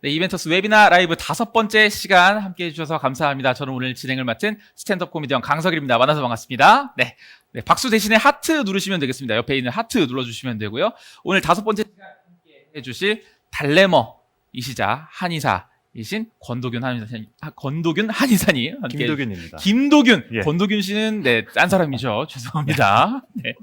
네, 이벤터스 웨비나 라이브 5번째 시간 함께 해주셔서 감사합니다. 저는 오늘 진행을 맡은 스탠드업 코미디언 강석일입니다. 만나서 반갑습니다. 네, 박수 대신에 하트 누르시면 되겠습니다. 옆에 있는 하트 눌러주시면 되고요. 오늘 5번째 시간 함께 해주실 달래머이시자 한의사이신 권도균 한의사님 함께 김도균입니다. 김도균, 예. 권도균 씨는 딴 사람이죠. 죄송합니다. 네.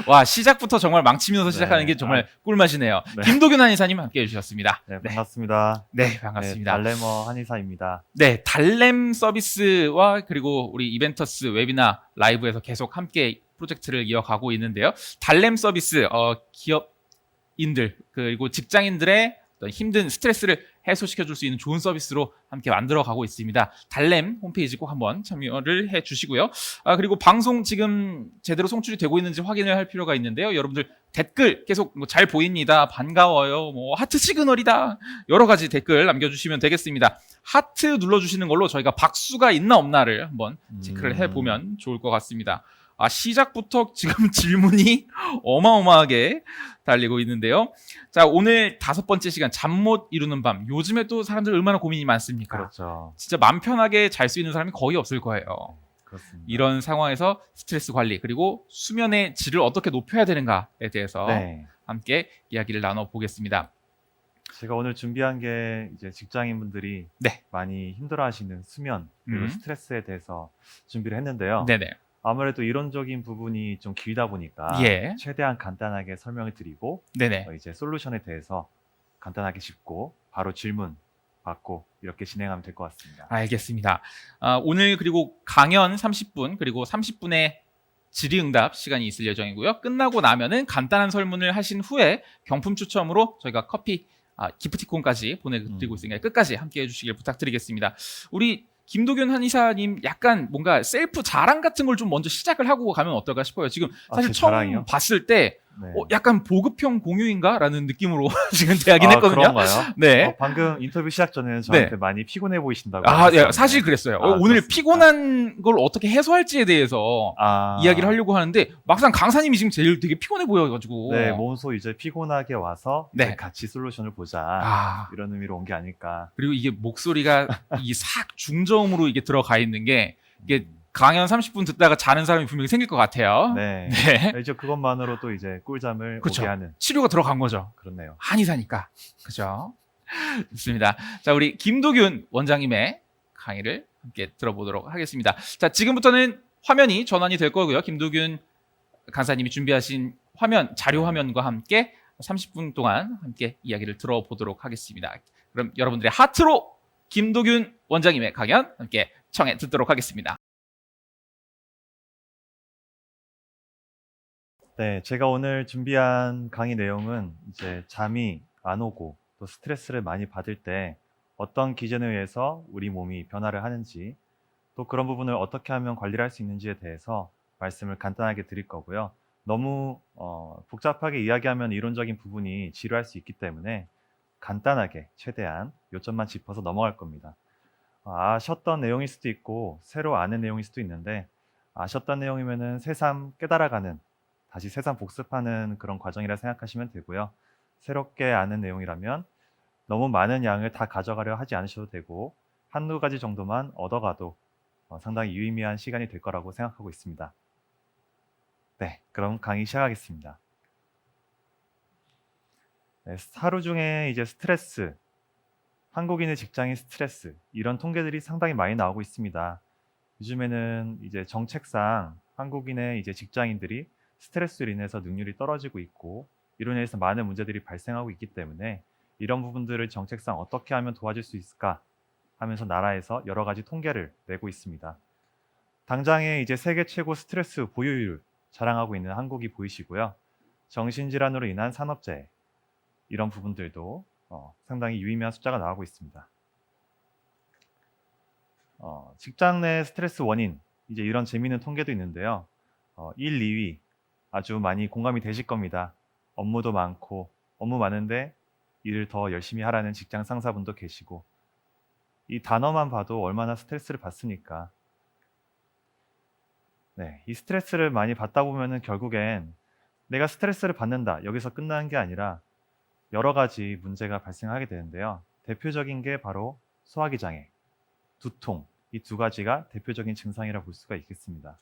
와, 시작부터 정말 망치면서 시작하는 게 정말 꿀맛이네요. 네. 김도균 한의사님 함께 해주셨습니다. 네, 반갑습니다. 네, 반갑습니다. 달래머 한의사입니다. 네, 달램 서비스와 그리고 우리 이벤터스 웨비나 라이브에서 계속 함께 프로젝트를 이어가고 있는데요. 달램 서비스, 기업인들 그리고 직장인들의 어떤 힘든 스트레스를 해소시켜 줄 수 있는 좋은 서비스로 함께 만들어 가고 있습니다. 달램 홈페이지 꼭 한번 참여를 해 주시고요. 그리고 방송 지금 제대로 송출이 되고 있는지 확인을 할 필요가 있는데요. 여러분들 댓글 계속 잘 보입니다. 반가워요. 하트 시그널이다. 여러 가지 댓글 남겨주시면 되겠습니다. 하트 눌러주시는 걸로 저희가 박수가 있나 없나를 한번 체크를 해보면 좋을 것 같습니다. 시작부터 지금 질문이 어마어마하게 달리고 있는데요. 자, 오늘 5번째 시간 잠 못 이루는 밤. 요즘에 또 사람들 얼마나 고민이 많습니까? 그렇죠. 진짜 맘 편하게 잘 수 있는 사람이 거의 없을 거예요. 그렇습니다. 이런 상황에서 스트레스 관리 그리고 수면의 질을 어떻게 높여야 되는가에 대해서 네. 함께 이야기를 나눠보겠습니다. 제가 오늘 준비한 게 이제 직장인분들이 네. 많이 힘들어하시는 수면 그리고 스트레스에 대해서 준비를 했는데요. 네네. 아무래도 이론적인 부분이 좀 길다 보니까 예. 최대한 간단하게 설명을 드리고 네네. 이제 솔루션에 대해서 간단하게 짚고 바로 질문 받고 이렇게 진행하면 될 것 같습니다. 알겠습니다. 오늘 그리고 강연 30분 그리고 30분의 질의응답 시간이 있을 예정이고요. 끝나고 나면은 간단한 설문을 하신 후에 경품 추첨으로 저희가 커피 기프티콘까지 보내드리고 있으니까 끝까지 함께 해주시길 부탁드리겠습니다. 우리 김도균 한의사님 약간 뭔가 셀프 자랑 같은 걸 좀 먼저 시작을 하고 가면 어떨까 싶어요. 지금 사실 제 처음 자랑이요? 봤을 때 네. 약간 보급형 공유인가? 라는 느낌으로 지금 대하긴 했거든요. 그런가요? 네. 방금 인터뷰 시작 전에는 저한테 많이 피곤해 보이신다고 예, 하셨잖아요. 사실 그랬어요. 오늘 그렇습니까? 피곤한 걸 어떻게 해소할지에 대해서 이야기를 하려고 하는데 막상 강사님이 지금 제일 되게 피곤해 보여가지고. 네, 몸소 이제 피곤하게 와서 네. 이제 같이 솔루션을 보자 이런 의미로 온 게 아닐까. 그리고 이게 목소리가 이 싹 중저음으로 이게 들어가 있는 게 이게 강연 30분 듣다가 자는 사람이 분명히 생길 것 같아요. 네. 네. 이제 그것만으로도 이제 꿀잠을 그쵸. 오게 하는. 치료가 들어간 거죠. 그렇네요. 한의사니까. 그죠? 좋습니다. 자, 우리 김도균 원장님의 강의를 함께 들어보도록 하겠습니다. 자, 지금부터는 화면이 전환이 될 거고요. 김도균 강사님이 준비하신 자료 화면과 함께 30분 동안 함께 이야기를 들어보도록 하겠습니다. 그럼 여러분들의 하트로 김도균 원장님의 강연 함께 청해 듣도록 하겠습니다. 네, 제가 오늘 준비한 강의 내용은 이제 잠이 안 오고 또 스트레스를 많이 받을 때 어떤 기전에 의해서 우리 몸이 변화를 하는지 또 그런 부분을 어떻게 하면 관리를 할 수 있는지에 대해서 말씀을 간단하게 드릴 거고요. 너무 복잡하게 이야기하면 이론적인 부분이 지루할 수 있기 때문에 간단하게 최대한 요점만 짚어서 넘어갈 겁니다. 아셨던 내용일 수도 있고 새로 아는 내용일 수도 있는데 아셨던 내용이면은 새삼 깨달아가는 다시 새삼 복습하는 그런 과정이라 생각하시면 되고요. 새롭게 아는 내용이라면 너무 많은 양을 다 가져가려 하지 않으셔도 되고 한두 가지 정도만 얻어가도 상당히 유의미한 시간이 될 거라고 생각하고 있습니다. 네, 그럼 강의 시작하겠습니다. 네, 하루 중에 이제 스트레스, 한국인의 직장인 스트레스 이런 통계들이 상당히 많이 나오고 있습니다. 요즘에는 이제 정책상 한국인의 이제 직장인들이 스트레스로 인해서 능률이 떨어지고 있고 이로 인해서 많은 문제들이 발생하고 있기 때문에 이런 부분들을 정책상 어떻게 하면 도와줄 수 있을까 하면서 나라에서 여러 가지 통계를 내고 있습니다. 당장에 이제 세계 최고 스트레스 보유율 자랑하고 있는 한국이 보이시고요. 정신질환으로 인한 산업재해 이런 부분들도 상당히 유의미한 숫자가 나오고 있습니다. 직장 내 스트레스 원인 이제 이런 재미있는 통계도 있는데요. 1, 2위 아주 많이 공감이 되실 겁니다. 업무도 많고 업무 많은데 일을 더 열심히 하라는 직장 상사분도 계시고 이 단어만 봐도 얼마나 스트레스를 받습니까? 네, 이 스트레스를 많이 받다 보면은 결국엔 내가 스트레스를 받는다 여기서 끝나는 게 아니라 여러 가지 문제가 발생하게 되는데요. 대표적인 게 바로 소화기 장애, 두통, 이 두 가지가 대표적인 증상이라 볼 수가 있겠습니다.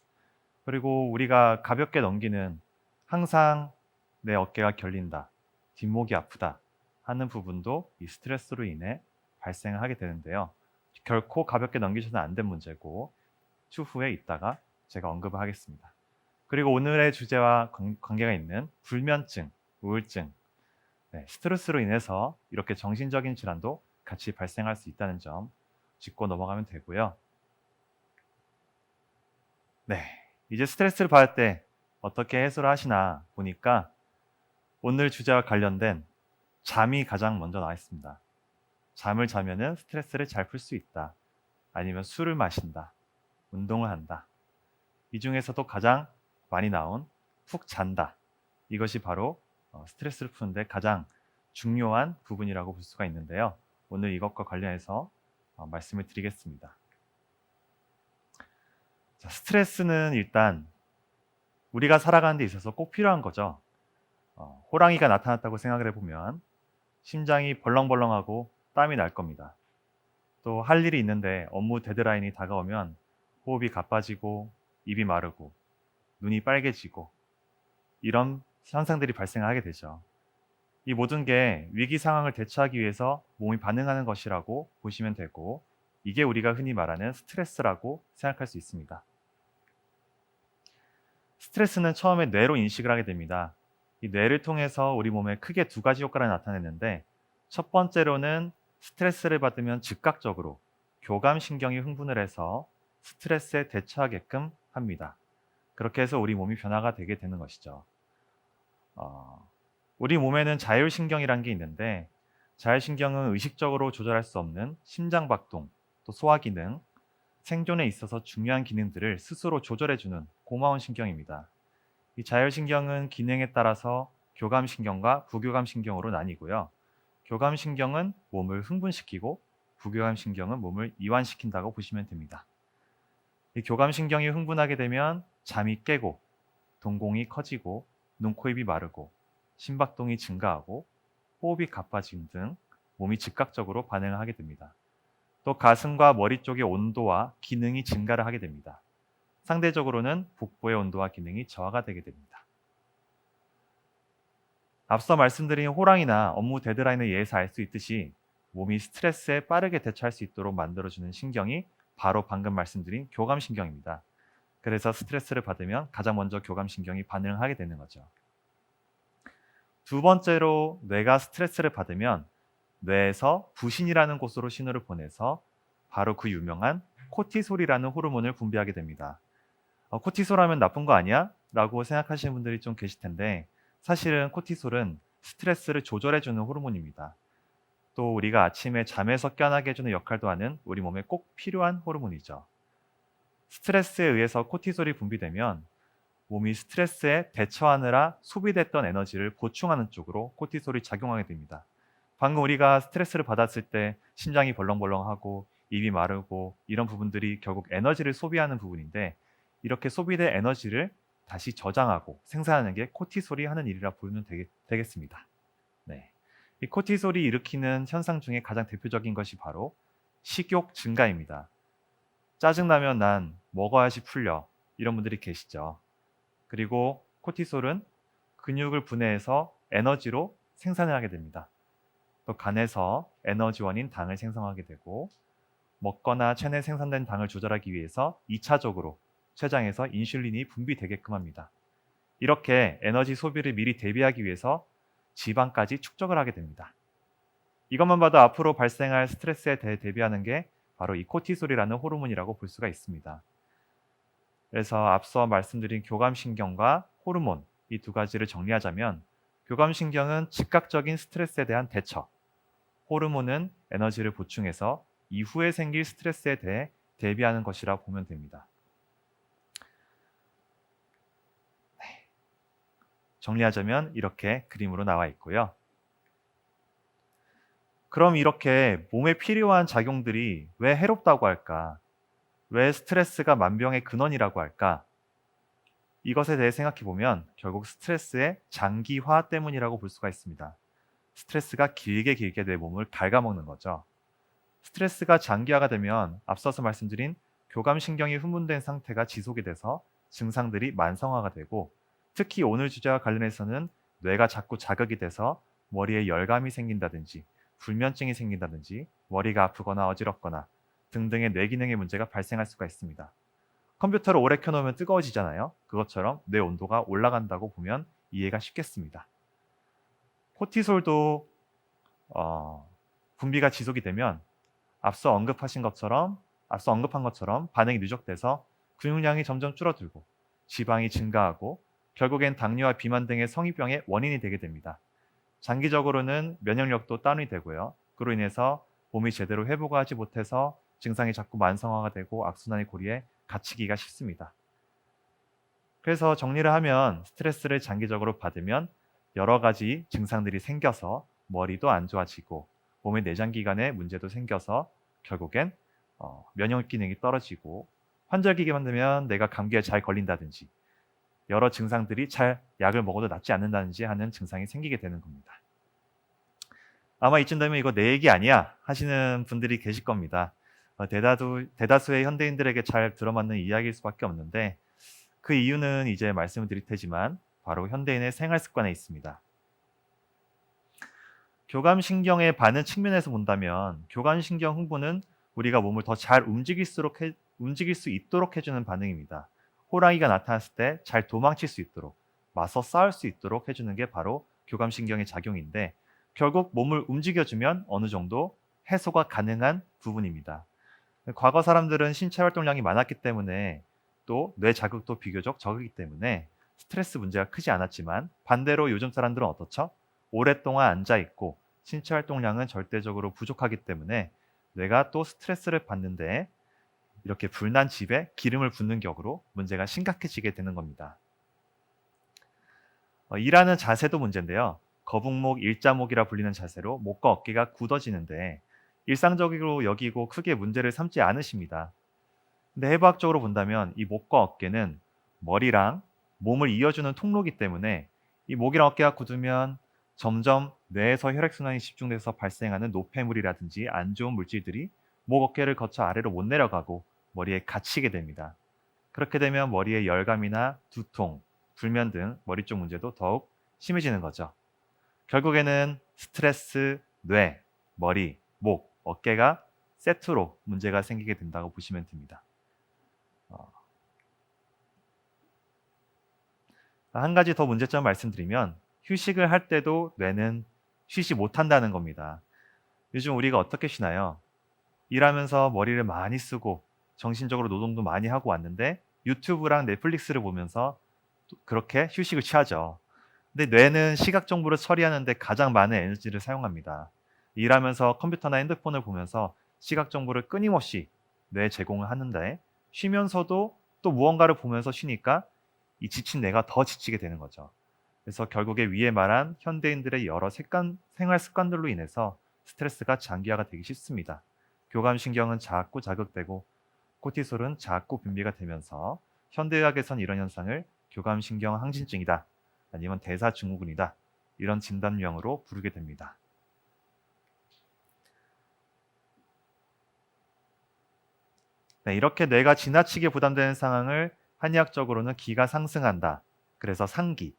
그리고 우리가 가볍게 넘기는 항상 내 어깨가 결린다, 뒷목이 아프다 하는 부분도 이 스트레스로 인해 발생을 하게 되는데요. 결코 가볍게 넘기셔서는 안 된 문제고 추후에 이따가 제가 언급을 하겠습니다. 그리고 오늘의 주제와 관계가 있는 불면증, 우울증, 스트레스로 인해서 이렇게 정신적인 질환도 같이 발생할 수 있다는 점 짚고 넘어가면 되고요. 이제 스트레스를 받을 때 어떻게 해소를 하시나 보니까 오늘 주제와 관련된 잠이 가장 먼저 나와 있습니다. 잠을 자면은 스트레스를 잘 풀 수 있다. 아니면 술을 마신다. 운동을 한다. 이 중에서도 가장 많이 나온 푹 잔다. 이것이 바로 스트레스를 푸는데 가장 중요한 부분이라고 볼 수가 있는데요. 오늘 이것과 관련해서 말씀을 드리겠습니다. 자, 스트레스는 일단 우리가 살아가는 데 있어서 꼭 필요한 거죠. 호랑이가 나타났다고 생각을 해보면 심장이 벌렁벌렁하고 땀이 날 겁니다. 또 할 일이 있는데 업무 데드라인이 다가오면 호흡이 가빠지고 입이 마르고 눈이 빨개지고 이런 현상들이 발생하게 되죠. 이 모든 게 위기 상황을 대처하기 위해서 몸이 반응하는 것이라고 보시면 되고 이게 우리가 흔히 말하는 스트레스라고 생각할 수 있습니다. 스트레스는 처음에 뇌로 인식을 하게 됩니다. 이 뇌를 통해서 우리 몸에 크게 두 가지 효과를 나타내는데 첫 번째로는 스트레스를 받으면 즉각적으로 교감신경이 흥분을 해서 스트레스에 대처하게끔 합니다. 그렇게 해서 우리 몸이 변화가 되게 되는 것이죠. 우리 몸에는 자율신경이라는 게 있는데 자율신경은 의식적으로 조절할 수 없는 심장박동, 또 소화기능, 생존에 있어서 중요한 기능들을 스스로 조절해주는 고마운 신경입니다. 이 자율신경은 기능에 따라서 교감신경과 부교감신경으로 나뉘고요. 교감신경은 몸을 흥분시키고 부교감신경은 몸을 이완시킨다고 보시면 됩니다. 이 교감신경이 흥분하게 되면 잠이 깨고 동공이 커지고 눈, 코, 입이 마르고 심박동이 증가하고 호흡이 가빠짐 등 몸이 즉각적으로 반응을 하게 됩니다. 또 가슴과 머리 쪽의 온도와 기능이 증가를 하게 됩니다. 상대적으로는 복부의 온도와 기능이 저하가 되게 됩니다. 앞서 말씀드린 호랑이나 업무 데드라인에 의해서 알 수 있듯이 몸이 스트레스에 빠르게 대처할 수 있도록 만들어주는 신경이 바로 방금 말씀드린 교감신경입니다. 그래서 스트레스를 받으면 가장 먼저 교감신경이 반응을 하게 되는 거죠. 두 번째로 뇌가 스트레스를 받으면 뇌에서 부신이라는 곳으로 신호를 보내서 바로 그 유명한 코티솔이라는 호르몬을 분비하게 됩니다. 코티솔 하면 나쁜 거 아니야? 라고 생각하시는 분들이 좀 계실 텐데 사실은 코티솔은 스트레스를 조절해주는 호르몬입니다. 또 우리가 아침에 잠에서 깨어나게 해주는 역할도 하는 우리 몸에 꼭 필요한 호르몬이죠. 스트레스에 의해서 코티솔이 분비되면 몸이 스트레스에 대처하느라 소비됐던 에너지를 보충하는 쪽으로 코티솔이 작용하게 됩니다. 방금 우리가 스트레스를 받았을 때 심장이 벌렁벌렁하고 입이 마르고 이런 부분들이 결국 에너지를 소비하는 부분인데 이렇게 소비된 에너지를 다시 저장하고 생산하는 게 코티솔이 하는 일이라 보면 되겠습니다. 이 코티솔이 일으키는 현상 중에 가장 대표적인 것이 바로 식욕 증가입니다. 짜증나면 난 먹어야지 풀려 이런 분들이 계시죠. 그리고 코티솔은 근육을 분해해서 에너지로 생산을 하게 됩니다. 또 간에서 에너지원인 당을 생성하게 되고 먹거나 체내 생산된 당을 조절하기 위해서 2차적으로 췌장에서 인슐린이 분비되게끔 합니다. 이렇게 에너지 소비를 미리 대비하기 위해서 지방까지 축적을 하게 됩니다. 이것만 봐도 앞으로 발생할 스트레스에 대해 대비하는 게 바로 이 코티솔이라는 호르몬이라고 볼 수가 있습니다. 그래서 앞서 말씀드린 교감신경과 호르몬 이 두 가지를 정리하자면 교감신경은 즉각적인 스트레스에 대한 대처, 호르몬은 에너지를 보충해서 이후에 생길 스트레스에 대해 대비하는 것이라 보면 됩니다. 정리하자면 이렇게 그림으로 나와 있고요. 그럼 이렇게 몸에 필요한 작용들이 왜 해롭다고 할까? 왜 스트레스가 만병의 근원이라고 할까? 이것에 대해 생각해 보면 결국 스트레스의 장기화 때문이라고 볼 수가 있습니다. 스트레스가 길게 내 몸을 갉아먹는 거죠. 스트레스가 장기화가 되면 앞서서 말씀드린 교감신경이 흥분된 상태가 지속이 돼서 증상들이 만성화가 되고, 특히 오늘 주제와 관련해서는 뇌가 자꾸 자극이 돼서 머리에 열감이 생긴다든지 불면증이 생긴다든지 머리가 아프거나 어지럽거나 등등의 뇌 기능의 문제가 발생할 수가 있습니다. 컴퓨터를 오래 켜놓으면 뜨거워지잖아요. 그것처럼 뇌 온도가 올라간다고 보면 이해가 쉽겠습니다. 코티솔도 분비가 지속이 되면 앞서 언급한 것처럼 반응이 누적돼서 근육량이 점점 줄어들고 지방이 증가하고 결국엔 당뇨와 비만 등의 성인병의 원인이 되게 됩니다. 장기적으로는 면역력도 다운이 되고요. 그로 인해서 몸이 제대로 회복하지 못해서 증상이 자꾸 만성화가 되고 악순환의 고리에 갇히기가 쉽습니다. 그래서 정리를 하면 스트레스를 장기적으로 받으면 여러 가지 증상들이 생겨서 머리도 안 좋아지고 몸의 내장기관에 문제도 생겨서 결국엔 면역 기능이 떨어지고 환절기만 되면 내가 감기에 잘 걸린다든지 여러 증상들이 잘 약을 먹어도 낫지 않는다든지 하는 증상이 생기게 되는 겁니다. 아마 이쯤 되면 이거 내 얘기 아니야 하시는 분들이 계실 겁니다. 대다수의 현대인들에게 잘 들어맞는 이야기일 수밖에 없는데, 그 이유는 이제 말씀을 드릴 테지만 바로 현대인의 생활 습관에 있습니다. 교감신경의 반응 측면에서 본다면 교감신경 흥분은 우리가 몸을 더 잘 움직일 수 있도록 해주는 반응입니다. 호랑이가 나타났을 때 잘 도망칠 수 있도록, 맞서 싸울 수 있도록 해주는 게 바로 교감신경의 작용인데, 결국 몸을 움직여주면 어느 정도 해소가 가능한 부분입니다. 과거 사람들은 신체 활동량이 많았기 때문에 또 뇌 자극도 비교적 적이기 때문에 스트레스 문제가 크지 않았지만, 반대로 요즘 사람들은 어떻죠? 오랫동안 앉아있고 신체 활동량은 절대적으로 부족하기 때문에 뇌가 또 스트레스를 받는데 이렇게 불난 집에 기름을 붓는 격으로 문제가 심각해지게 되는 겁니다. 일하는 자세도 문제인데요. 거북목, 일자목이라 불리는 자세로 목과 어깨가 굳어지는데 일상적으로 여기고 크게 문제를 삼지 않으십니다. 근데 해부학적으로 본다면 이 목과 어깨는 머리랑 몸을 이어주는 통로이기 때문에 이 목이랑 어깨가 굳으면 점점 뇌에서 혈액순환이 집중돼서 발생하는 노폐물이라든지 안 좋은 물질들이 목 어깨를 거쳐 아래로 못 내려가고 머리에 갇히게 됩니다. 그렇게 되면 머리에 열감이나 두통, 불면 등 머리 쪽 문제도 더욱 심해지는 거죠. 결국에는 스트레스, 뇌, 머리, 목, 어깨가 세트로 문제가 생기게 된다고 보시면 됩니다. 한 가지 더 문제점 말씀드리면, 휴식을 할 때도 뇌는 쉬지 못한다는 겁니다. 요즘 우리가 어떻게 쉬나요? 일하면서 머리를 많이 쓰고 정신적으로 노동도 많이 하고 왔는데 유튜브랑 넷플릭스를 보면서 그렇게 휴식을 취하죠. 근데 뇌는 시각 정보를 처리하는데 가장 많은 에너지를 사용합니다. 일하면서 컴퓨터나 핸드폰을 보면서 시각 정보를 끊임없이 뇌에 제공을 하는데, 쉬면서도 또 무언가를 보면서 쉬니까 이 지친 뇌가 더 지치게 되는 거죠. 그래서 결국에 위에 말한 현대인들의 여러 생활 습관들로 인해서 스트레스가 장기화가 되기 쉽습니다. 교감신경은 자꾸 자극되고 코티솔은 자꾸 분비가 되면서 현대의학에선 이런 현상을 교감신경 항진증이다, 아니면 대사증후군이다, 이런 진단명으로 부르게 됩니다. 네, 이렇게 뇌가 지나치게 부담되는 상황을 한의학적으로는 기가 상승한다, 그래서 상기,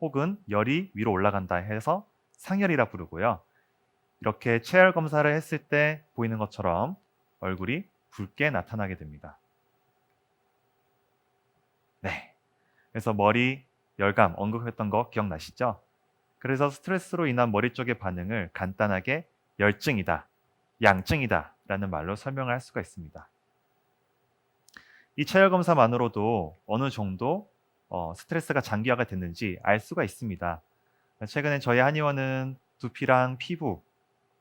혹은 열이 위로 올라간다 해서 상열이라 부르고요. 이렇게 체열 검사를 했을 때 보이는 것처럼 얼굴이 붉게 나타나게 됩니다. 네, 그래서 머리, 열감 언급했던 거 기억나시죠? 그래서 스트레스로 인한 머리 쪽의 반응을 간단하게 열증이다, 양증이다 라는 말로 설명을 할 수가 있습니다. 이 체열 검사만으로도 어느 정도 스트레스가 장기화가 됐는지 알 수가 있습니다. 최근에 저희 한의원은 두피랑 피부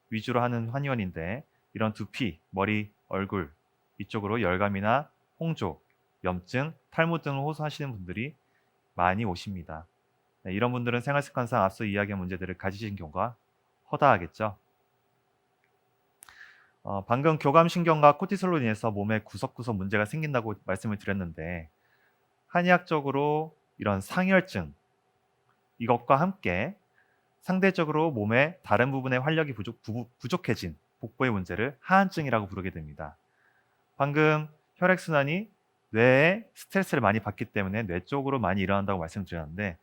위주로 하는 한의원인데, 이런 두피, 머리, 얼굴 이쪽으로 열감이나 홍조, 염증, 탈모 등을 호소하시는 분들이 많이 오십니다. 네, 이런 분들은 생활습관상 앞서 이야기한 문제들을 가지신 경우가 허다하겠죠. 방금 교감신경과 코티솔로 인해서 몸에 구석구석 문제가 생긴다고 말씀을 드렸는데, 한의학적으로 이런 상열증, 이것과 함께 상대적으로 몸의 다른 부분의 활력이 부족해진 복부의 문제를 하한증이라고 부르게 됩니다. 방금 혈액순환이 뇌에 스트레스를 많이 받기 때문에 뇌 쪽으로 많이 일어난다고 말씀드렸는데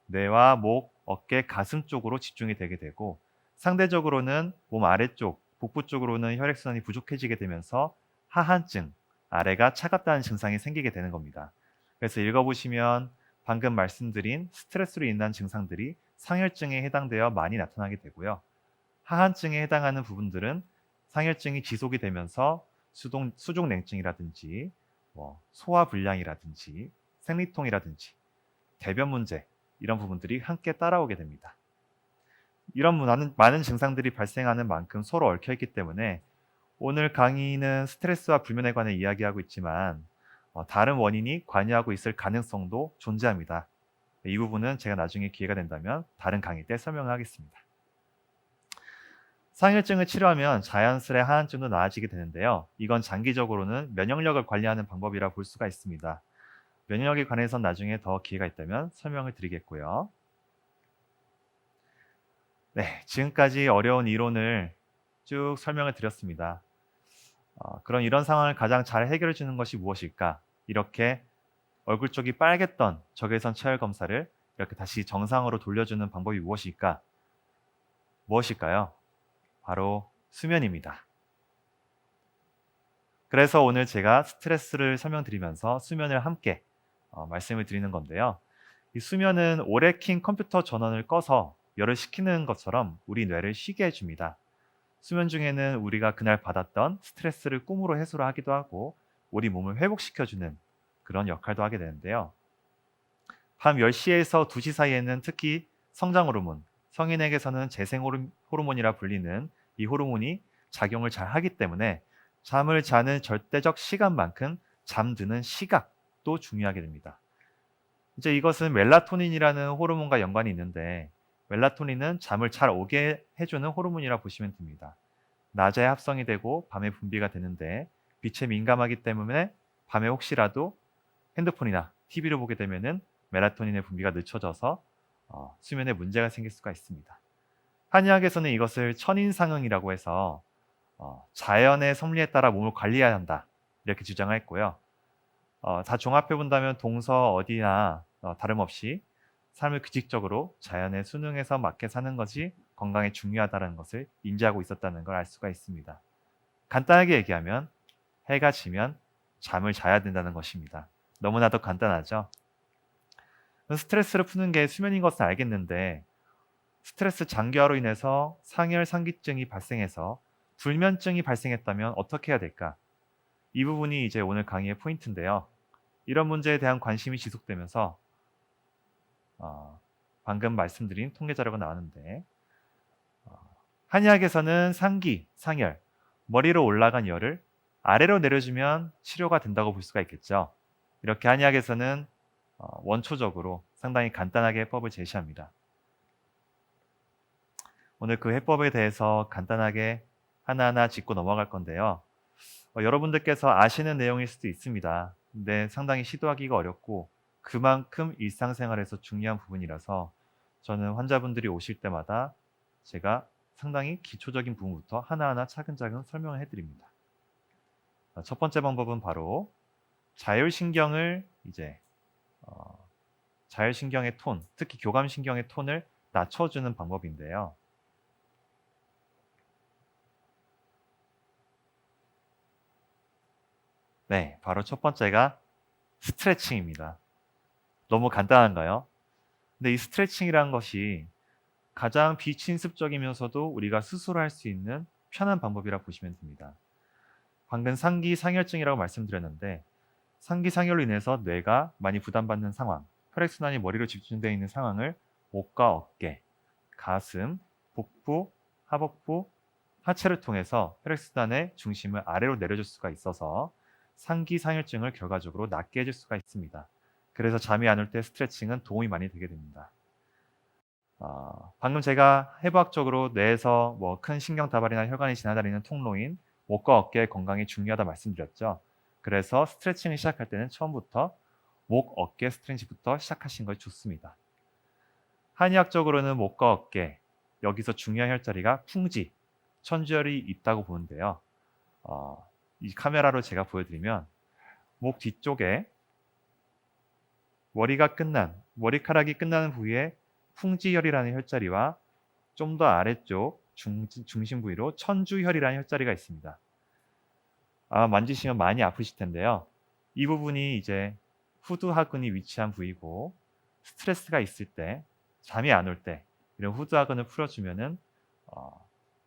뇌와 목, 어깨, 가슴 쪽으로 집중이 되게 되고 상대적으로는 몸 아래쪽, 복부 쪽으로는 혈액순환이 부족해지게 되면서 하한증, 아래가 차갑다는 증상이 생기게 되는 겁니다. 그래서 읽어보시면 방금 말씀드린 스트레스로 인한 증상들이 상혈증에 해당되어 많이 나타나게 되고요. 하한증에 해당하는 부분들은 상혈증이 지속이 되면서 수족냉증이라든지 소화불량이라든지 생리통이라든지 대변 문제 이런 부분들이 함께 따라오게 됩니다. 이런 많은 증상들이 발생하는 만큼 서로 얽혀있기 때문에 오늘 강의는 스트레스와 불면에 관해 이야기하고 있지만 다른 원인이 관여하고 있을 가능성도 존재합니다. 이 부분은 제가 나중에 기회가 된다면 다른 강의 때 설명을 하겠습니다. 상혈증을 치료하면 자연스레 하한증도 나아지게 되는데요. 이건 장기적으로는 면역력을 관리하는 방법이라 볼 수가 있습니다. 면역력에 관해서 나중에 더 기회가 있다면 설명을 드리겠고요. 네, 지금까지 어려운 이론을 쭉 설명을 드렸습니다. 그럼 이런 상황을 가장 잘 해결해 주는 것이 무엇일까? 이렇게 얼굴 쪽이 빨갰던 적외선 체열 검사를 이렇게 다시 정상으로 돌려주는 방법이 무엇일까? 무엇일까요? 바로 수면입니다. 그래서 오늘 제가 스트레스를 설명드리면서 수면을 함께 말씀을 드리는 건데요. 이 수면은 오래 킨 컴퓨터 전원을 꺼서 열을 식히는 것처럼 우리 뇌를 쉬게 해줍니다. 수면 중에는 우리가 그날 받았던 스트레스를 꿈으로 해소를 하기도 하고 우리 몸을 회복시켜주는 그런 역할도 하게 되는데요. 밤 10시에서 2시 사이에는 특히 성장 호르몬, 성인에게서는 재생 호르몬이라 불리는 이 호르몬이 작용을 잘 하기 때문에 잠을 자는 절대적 시간만큼 잠드는 시각도 중요하게 됩니다. 이제 이것은 멜라토닌이라는 호르몬과 연관이 있는데 멜라토닌은 잠을 잘 오게 해주는 호르몬이라 보시면 됩니다. 낮에 합성이 되고 밤에 분비가 되는데 빛에 민감하기 때문에 밤에 혹시라도 핸드폰이나 TV를 보게 되면은 멜라토닌의 분비가 늦춰져서 수면에 문제가 생길 수가 있습니다. 한의학에서는 이것을 천인상응이라고 해서 자연의 섭리에 따라 몸을 관리해야 한다 이렇게 주장을 했고요. 다 종합해 본다면 동서 어디나 다름없이 삶을 규칙적으로 자연의 순응에서 맞게 사는 것이 건강에 중요하다는 것을 인지하고 있었다는 걸 알 수가 있습니다. 간단하게 얘기하면 해가 지면 잠을 자야 된다는 것입니다. 너무나도 간단하죠? 스트레스를 푸는 게 수면인 것은 알겠는데 스트레스 장기화로 인해서 상열 상기증이 발생해서 불면증이 발생했다면 어떻게 해야 될까? 이 부분이 이제 오늘 강의의 포인트인데요. 이런 문제에 대한 관심이 지속되면서 방금 말씀드린 통계 자료가 나왔는데 한의학에서는 상기, 상열, 머리로 올라간 열을 아래로 내려주면 치료가 된다고 볼 수가 있겠죠. 이렇게 한의학에서는 원초적으로 상당히 간단하게 해법을 제시합니다. 오늘 그 해법에 대해서 간단하게 하나하나 짚고 넘어갈 건데요. 여러분들께서 아시는 내용일 수도 있습니다. 근데 상당히 시도하기가 어렵고 그만큼 일상생활에서 중요한 부분이라서 저는 환자분들이 오실 때마다 제가 상당히 기초적인 부분부터 하나하나 차근차근 설명을 해드립니다. 첫 번째 방법은 바로 자율신경의 톤, 특히 교감신경의 톤을 낮춰주는 방법인데요. 네, 바로 첫 번째가 스트레칭입니다. 너무 간단한가요? 근데 이 스트레칭이라는 것이 가장 비침습적이면서도 우리가 스스로 할 수 있는 편한 방법이라 보시면 됩니다. 방금 상기상혈증이라고 말씀드렸는데 상기상혈로 인해서 뇌가 많이 부담받는 상황, 혈액순환이 머리로 집중되어 있는 상황을 목과 어깨, 가슴, 복부, 하복부, 하체를 통해서 혈액순환의 중심을 아래로 내려줄 수가 있어서 상기상혈증을 결과적으로 낫게 해줄 수가 있습니다. 그래서 잠이 안 올 때 스트레칭은 도움이 많이 되게 됩니다. 방금 제가 해부학적으로 뇌에서 큰 신경다발이나 혈관이 지나다니는 통로인 목과 어깨의 건강이 중요하다 말씀드렸죠. 그래서 스트레칭을 시작할 때는 처음부터 목, 어깨 스트레칭부터 시작하시는 것이 좋습니다. 한의학적으로는 목과 어깨, 여기서 중요한 혈자리가 풍지, 천주혈이 있다고 보는데요. 이 카메라로 제가 보여드리면 목 뒤쪽에 머리카락이 끝나는 부위에 풍지혈이라는 혈자리와 좀 더 아래쪽 중심 부위로 천주혈이라는 혈자리가 있습니다. 아마 만지시면 많이 아프실 텐데요. 이 부분이 이제 후두하근이 위치한 부위고 스트레스가 있을 때, 잠이 안 올 때 이런 후두하근을 풀어주면은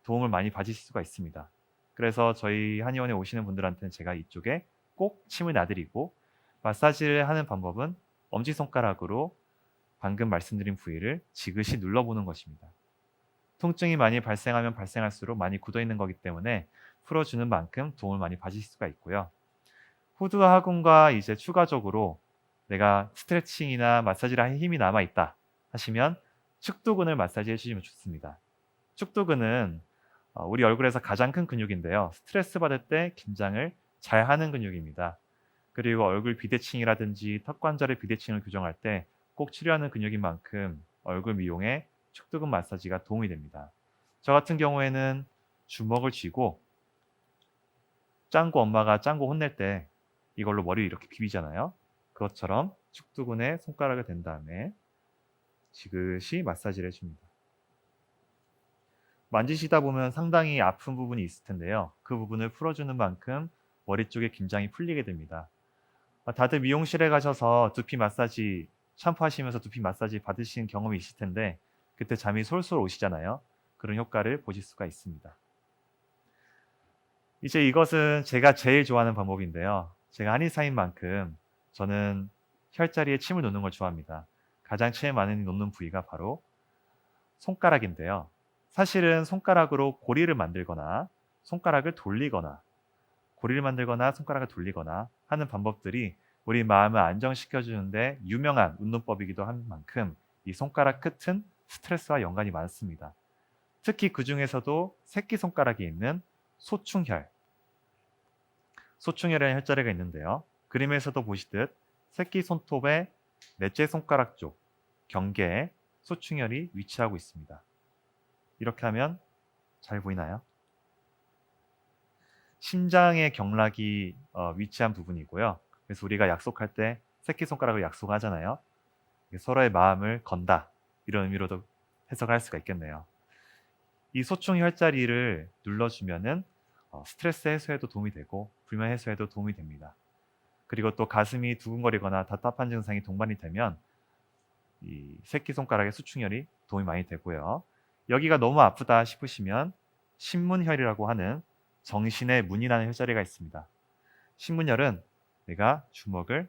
도움을 많이 받으실 수가 있습니다. 그래서 저희 한의원에 오시는 분들한테는 제가 이쪽에 꼭 침을 놔드리고 마사지를 하는 방법은 엄지손가락으로 방금 말씀드린 부위를 지그시 눌러보는 것입니다. 통증이 많이 발생하면 발생할수록 많이 굳어있는 거기 때문에 풀어주는 만큼 도움을 많이 받으실 수가 있고요. 후두하근과 이제 추가적으로 내가 스트레칭이나 마사지를 할 힘이 남아있다 하시면 측두근을 마사지 해주시면 좋습니다. 측두근은 우리 얼굴에서 가장 큰 근육인데요. 스트레스 받을 때 긴장을 잘 하는 근육입니다. 그리고 얼굴 비대칭이라든지 턱관절의 비대칭을 교정할 때 꼭 치료하는 근육인 만큼 얼굴 미용에 측두근 마사지가 도움이 됩니다. 저 같은 경우에는 주먹을 쥐고 짱구 엄마가 짱구 혼낼 때 이걸로 머리를 이렇게 비비잖아요. 그것처럼 측두근에 손가락을 댄 다음에 지그시 마사지를 해줍니다. 만지시다 보면 상당히 아픈 부분이 있을 텐데요. 그 부분을 풀어주는 만큼 머리 쪽에 긴장이 풀리게 됩니다. 다들 미용실에 가셔서 두피 마사지, 샴푸하시면서 두피 마사지 받으시는 경험이 있을 텐데 그때 잠이 솔솔 오시잖아요. 그런 효과를 보실 수가 있습니다. 이제 이것은 제가 제일 좋아하는 방법인데요. 제가 한의사인 만큼 저는 혈자리에 침을 놓는 걸 좋아합니다. 가장 침 많이 놓는 부위가 바로 손가락인데요. 사실은 손가락으로 고리를 만들거나 손가락을 돌리거나 고리를 만들거나 손가락을 돌리거나 하는 방법들이 우리 마음을 안정시켜 주는데 유명한 운동법이기도 한 만큼 이 손가락 끝은 스트레스와 연관이 많습니다. 특히 그 중에서도 새끼손가락에 있는 소충혈이라는 혈자리가 있는데요. 그림에서도 보시듯 새끼손톱의 넷째 손가락 쪽 경계에 소충혈이 위치하고 있습니다. 이렇게 하면 잘 보이나요? 심장의 경락이 위치한 부분이고요. 그래서 우리가 약속할 때 새끼손가락을 약속하잖아요. 서로의 마음을 건다 이런 의미로도 해석할 수가 있겠네요. 이 소충 혈자리를 눌러주면은 스트레스 해소에도 도움이 되고 불면 해소에도 도움이 됩니다. 그리고 또 가슴이 두근거리거나 답답한 증상이 동반이 되면 이 새끼손가락의 수충혈이 도움이 많이 되고요. 여기가 너무 아프다 싶으시면 신문혈이라고 하는 정신의 문이 나는 혈자리가 있습니다. 신문혈은 내가 주먹을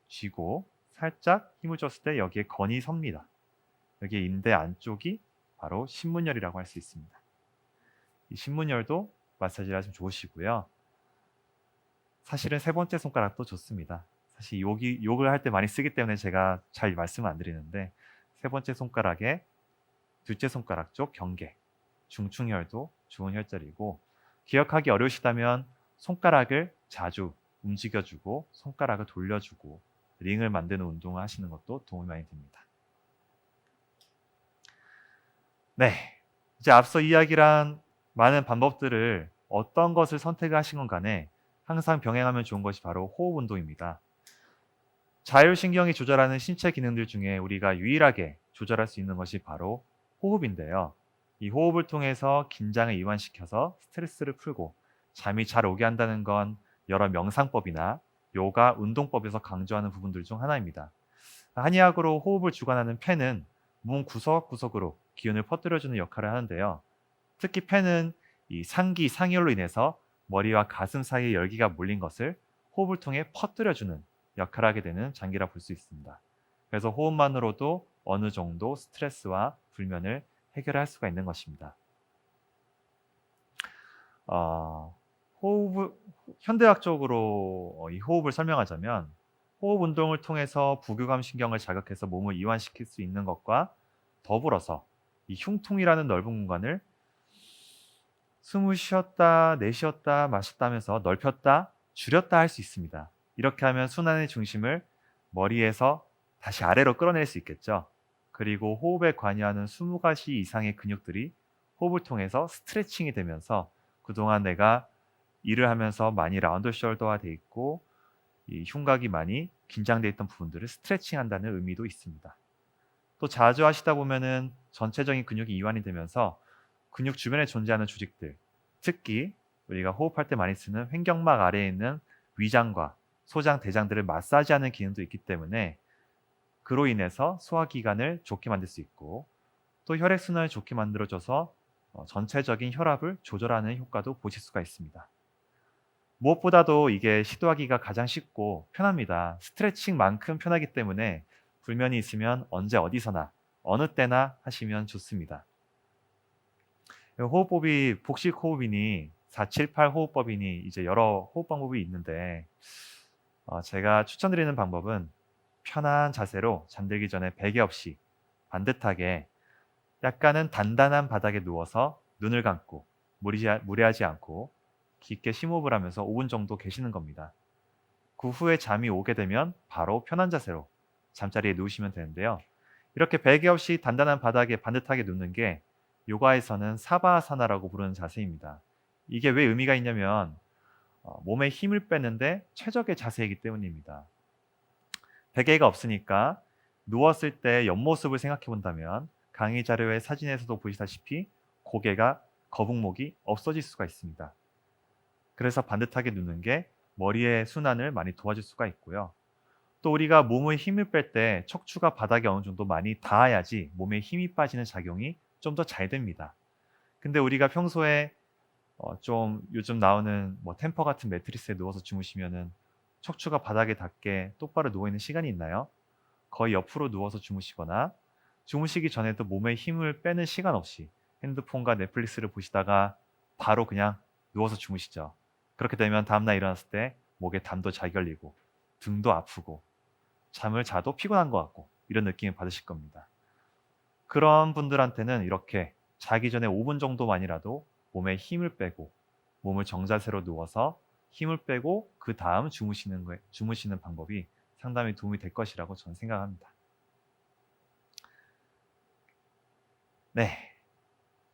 쥐고 살짝 힘을 줬을 때 여기에 건이 섭니다. 여기에 인대 안쪽이 바로 신문혈이라고 할 수 있습니다. 이 신문혈도 마사지를 하시면 좋으시고요. 사실은 세 번째 손가락도 좋습니다. 사실 욕을 할 때 많이 쓰기 때문에 제가 잘 말씀을 안 드리는데 세 번째 손가락에 둘째 손가락 쪽 경계, 중충혈도 좋은 혈자리고 기억하기 어려우시다면 손가락을 자주 움직여주고 손가락을 돌려주고 링을 만드는 운동을 하시는 것도 도움이 많이 됩니다. 네, 이제 앞서 이야기한 많은 방법들을 어떤 것을 선택하신 건 간에 항상 병행하면 좋은 것이 바로 호흡 운동입니다. 자율신경이 조절하는 신체 기능들 중에 우리가 유일하게 조절할 수 있는 것이 바로 호흡인데요. 이 호흡을 통해서 긴장을 이완시켜서 스트레스를 풀고 잠이 잘 오게 한다는 건 여러 명상법이나 요가, 운동법에서 강조하는 부분들 중 하나입니다. 한의학으로 호흡을 주관하는 폐는 몸 구석구석으로 기운을 퍼뜨려주는 역할을 하는데요. 특히 폐는 이 상기, 상열로 인해서 머리와 가슴 사이에 열기가 몰린 것을 호흡을 통해 퍼뜨려주는 역할을 하게 되는 장기라 볼 수 있습니다. 그래서 호흡만으로도 어느 정도 스트레스와 불면을 해결할 수가 있는 것입니다. 현대학적으로 이 호흡을 설명하자면 호흡 운동을 통해서 부교감 신경을 자극해서 몸을 이완시킬 수 있는 것과 더불어서 이 흉통이라는 넓은 공간을 숨을 쉬었다 내쉬었다 마셨다 하면서 넓혔다 줄였다 할 수 있습니다. 이렇게 하면 순환의 중심을 머리에서 다시 아래로 끌어낼 수 있겠죠. 그리고 호흡에 관여하는 20가지 이상의 근육들이 호흡을 통해서 스트레칭이 되면서 그동안 내가 일을 하면서 많이 라운드 숄더화 돼 있고 이 흉곽이 많이 긴장돼 있던 부분들을 스트레칭한다는 의미도 있습니다. 또 자주 하시다 보면은 전체적인 근육이 이완이 되면서 근육 주변에 존재하는 조직들, 특히 우리가 호흡할 때 많이 쓰는 횡격막 아래에 있는 위장과 소장, 대장들을 마사지하는 기능도 있기 때문에 그로 인해서 소화기관을 좋게 만들 수 있고 또 혈액순환을 좋게 만들어줘서 전체적인 혈압을 조절하는 효과도 보실 수가 있습니다. 무엇보다도 이게 시도하기가 가장 쉽고 편합니다. 스트레칭만큼 편하기 때문에 불면이 있으면 언제 어디서나 어느 때나 하시면 좋습니다. 호흡법이 복식 호흡이니 478 호흡법이니 이제 여러 호흡 방법이 있는데 제가 추천드리는 방법은 편한 자세로 잠들기 전에 베개 없이 반듯하게 약간은 단단한 바닥에 누워서 눈을 감고 무리하지 않고 깊게 심호흡을 하면서 5분 정도 계시는 겁니다. 그 후에 잠이 오게 되면 바로 편한 자세로 잠자리에 누우시면 되는데요. 이렇게 베개 없이 단단한 바닥에 반듯하게 눕는 게 요가에서는 사바아사나라고 부르는 자세입니다. 이게 왜 의미가 있냐면 몸에 힘을 빼는데 최적의 자세이기 때문입니다. 베개가 없으니까 누웠을 때 옆모습을 생각해 본다면 강의 자료의 사진에서도 보시다시피 고개가 거북목이 없어질 수가 있습니다. 그래서 반듯하게 눕는 게 머리의 순환을 많이 도와줄 수가 있고요. 또 우리가 몸의 힘을 뺄 때 척추가 바닥에 어느 정도 많이 닿아야지 몸에 힘이 빠지는 작용이 좀 더 잘 됩니다. 근데 우리가 평소에 좀 요즘 나오는 뭐 템퍼 같은 매트리스에 누워서 주무시면은 척추가 바닥에 닿게 똑바로 누워 있는 시간이 있나요? 거의 옆으로 누워서 주무시거나 주무시기 전에도 몸에 힘을 빼는 시간 없이 핸드폰과 넷플릭스를 보시다가 바로 그냥 누워서 주무시죠. 그렇게 되면 다음날 일어났을 때 목에 담도 잘 걸리고 등도 아프고 잠을 자도 피곤한 것 같고 이런 느낌을 받으실 겁니다. 그런 분들한테는 이렇게 자기 전에 5분 정도만이라도 몸에 힘을 빼고 몸을 정자세로 누워서 힘을 빼고 그 다음 주무시는 방법이 상당히 도움이 될 것이라고 저는 생각합니다. 네,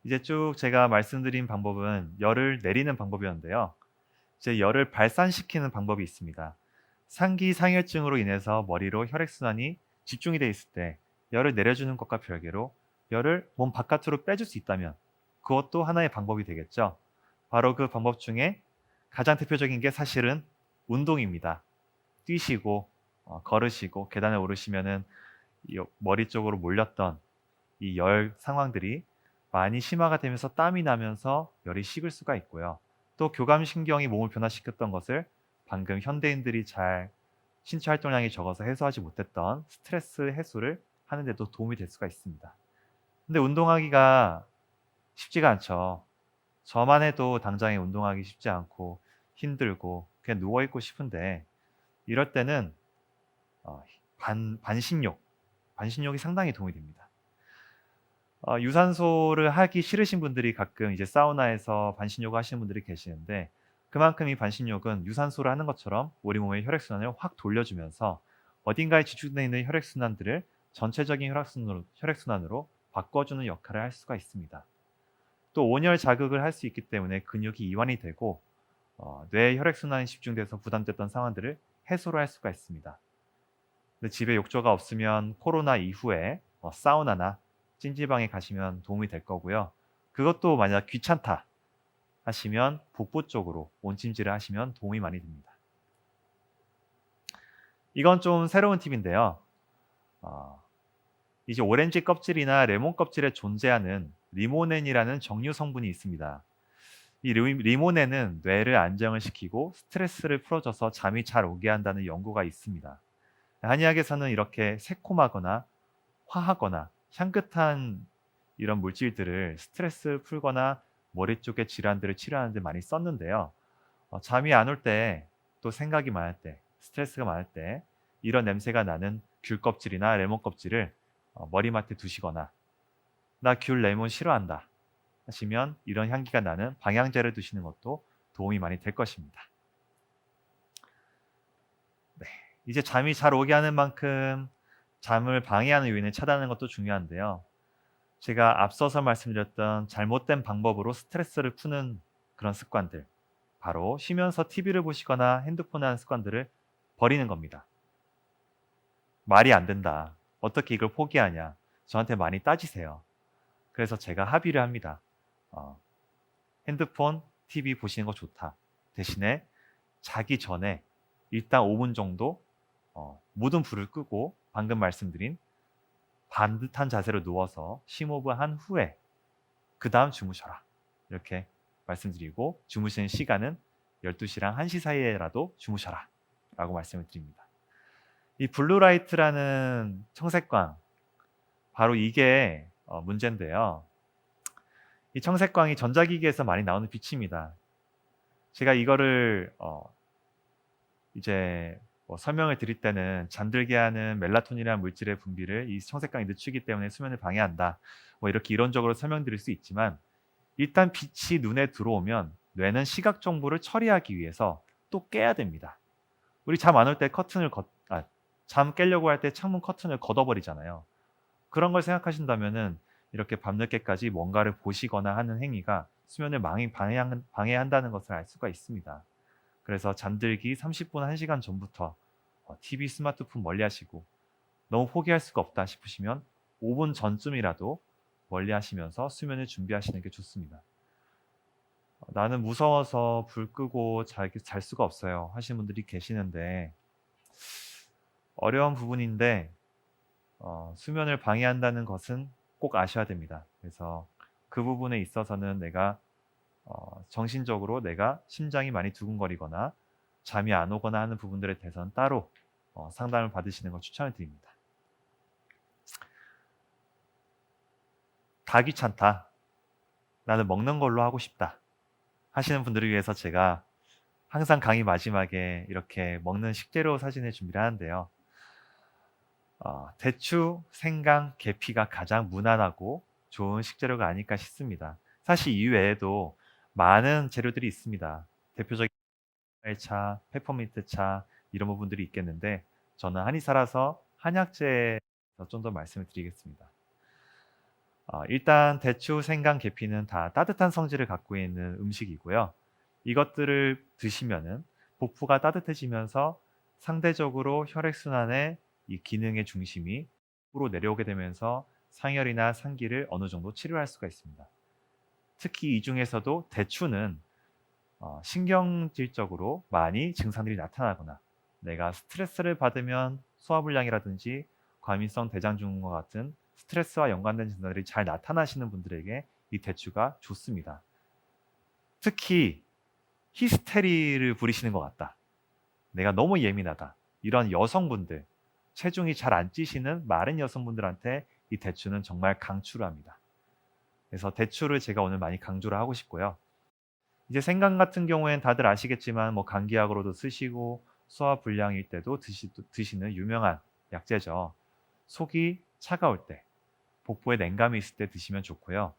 이제 쭉 제가 말씀드린 방법은 열을 내리는 방법이었는데요. 이제 열을 발산시키는 방법이 있습니다. 상기상혈증으로 인해서 머리로 혈액순환이 집중이 되어 있을 때 열을 내려주는 것과 별개로 열을 몸 바깥으로 빼줄 수 있다면 그것도 하나의 방법이 되겠죠. 바로 그 방법 중에 가장 대표적인 게 사실은 운동입니다. 뛰시고 걸으시고 계단에 오르시면은 이 머리 쪽으로 몰렸던 이 열 상황들이 많이 심화가 되면서 땀이 나면서 열이 식을 수가 있고요. 또 교감신경이 몸을 변화시켰던 것을 방금 현대인들이 잘 신체 활동량이 적어서 해소하지 못했던 스트레스 해소를 하는 데도 도움이 될 수가 있습니다. 근데 운동하기가 쉽지가 않죠. 저만 해도 당장에 운동하기 쉽지 않고 힘들고 그냥 누워있고 싶은데 이럴 때는 어, 반신욕이 상당히 도움이 됩니다. 유산소를 하기 싫으신 분들이 가끔 이제 사우나에서 반신욕 하시는 분들이 계시는데 그만큼 이 반신욕은 유산소를 하는 것처럼 우리 몸의 혈액순환을 확 돌려주면서 어딘가에 지출되어 있는 혈액순환들을 전체적인 혈액순환으로 바꿔주는 역할을 할 수가 있습니다. 또 온열 자극을 할 수 있기 때문에 근육이 이완이 되고 뇌의 혈액순환이 집중돼서 부담됐던 상황들을 해소를 할 수가 있습니다. 근데 집에 욕조가 없으면 코로나 이후에 사우나나 찜질방에 가시면 도움이 될 거고요. 그것도 만약 귀찮다 하시면 복부 쪽으로 온찜질을 하시면 도움이 많이 됩니다. 이건 좀 새로운 팁인데요. 이제 오렌지 껍질이나 레몬 껍질에 존재하는 리모넨이라는 정류 성분이 있습니다. 이 리모넨은 뇌를 안정을 시키고 스트레스를 풀어줘서 잠이 잘 오게 한다는 연구가 있습니다. 한의학에서는 이렇게 새콤하거나 화하거나 향긋한 이런 물질들을 스트레스 풀거나 머리 쪽의 질환들을 치료하는 데 많이 썼는데요. 잠이 안 올 때, 또 생각이 많을 때, 스트레스가 많을 때 이런 냄새가 나는 귤 껍질이나 레몬 껍질을 머리맡에 두시거나 나 귤 레몬 싫어한다 하시면 이런 향기가 나는 방향제를 두시는 것도 도움이 많이 될 것입니다. 네, 이제 잠이 잘 오게 하는 만큼 잠을 방해하는 요인을 차단하는 것도 중요한데요. 제가 앞서서 말씀드렸던 잘못된 방법으로 스트레스를 푸는 그런 습관들, 바로 쉬면서 TV를 보시거나 핸드폰 하는 습관들을 버리는 겁니다. 말이 안 된다. 어떻게 이걸 포기하냐. 저한테 많이 따지세요. 그래서 제가 합의를 합니다. 핸드폰, TV 보시는 거 좋다. 대신에 자기 전에 일단 5분 정도 모든 불을 끄고 방금 말씀드린 반듯한 자세로 누워서 심호흡을 한 후에 그 다음 주무셔라. 이렇게 말씀드리고 주무시는 시간은 12시랑 1시 사이에라도 주무셔라. 라고 말씀을 드립니다. 이 블루라이트라는 청색광, 바로 이게 문제인데요. 이 청색광이 전자기기에서 많이 나오는 빛입니다. 제가 이거를 이제 설명을 드릴 때는 잠들게 하는 멜라토닌이라는 물질의 분비를 이 청색광이 늦추기 때문에 수면을 방해한다. 이렇게 이론적으로 설명드릴 수 있지만 일단 빛이 눈에 들어오면 뇌는 시각 정보를 처리하기 위해서 또 깨야 됩니다. 우리 잠 안 올 때 잠 깨려고 할 때 창문 커튼을 걷어버리잖아요. 그런 걸 생각하신다면은 이렇게 밤늦게까지 뭔가를 보시거나 하는 행위가 수면을 방해한다는 것을 알 수가 있습니다. 그래서 잠들기 30분, 1시간 전부터 TV, 스마트폰 멀리 하시고 너무 포기할 수가 없다 싶으시면 5분 전쯤이라도 멀리 하시면서 수면을 준비하시는 게 좋습니다. 나는 무서워서 불 끄고 잘 수가 없어요 하시는 분들이 계시는데 어려운 부분인데 수면을 방해한다는 것은 꼭 아셔야 됩니다. 그래서 그 부분에 있어서는 내가 정신적으로 내가 심장이 많이 두근거리거나 잠이 안 오거나 하는 부분들에 대해서는 따로 상담을 받으시는 걸 추천을 드립니다. 다 귀찮다. 나는 먹는 걸로 하고 싶다. 하시는 분들을 위해서 제가 항상 강의 마지막에 이렇게 먹는 식재료 사진을 준비를 하는데요. 대추, 생강, 계피가 가장 무난하고 좋은 식재료가 아닐까 싶습니다. 사실 이외에도 많은 재료들이 있습니다. 대표적인 차, 페퍼민트 차 이런 부분들이 있겠는데 저는 한의사라서 한약재에서 좀 더 말씀을 드리겠습니다. 일단 대추, 생강, 계피는 다 따뜻한 성질을 갖고 있는 음식이고요. 이것들을 드시면은 복부가 따뜻해지면서 상대적으로 혈액순환의 이 기능의 중심이 으로 내려오게 되면서 상열이나 상기를 어느 정도 치료할 수가 있습니다. 특히 이 중에서도 대추는 신경질적으로 많이 증상들이 나타나거나 내가 스트레스를 받으면 소화불량이라든지 과민성 대장증후군과 같은 스트레스와 연관된 증상들이 잘 나타나시는 분들에게 이 대추가 좋습니다. 특히 히스테리를 부리시는 것 같다. 내가 너무 예민하다. 이런 여성분들, 체중이 잘 안 찌시는 마른 여성분들한테 이 대추는 정말 강추를 합니다. 그래서 대추를 제가 오늘 많이 강조를 하고 싶고요. 이제 생강 같은 경우에는 다들 아시겠지만 감기약으로도 쓰시고 소화 불량일 때도 드시는 유명한 약재죠. 속이 차가울 때, 복부에 냉감이 있을 때 드시면 좋고요.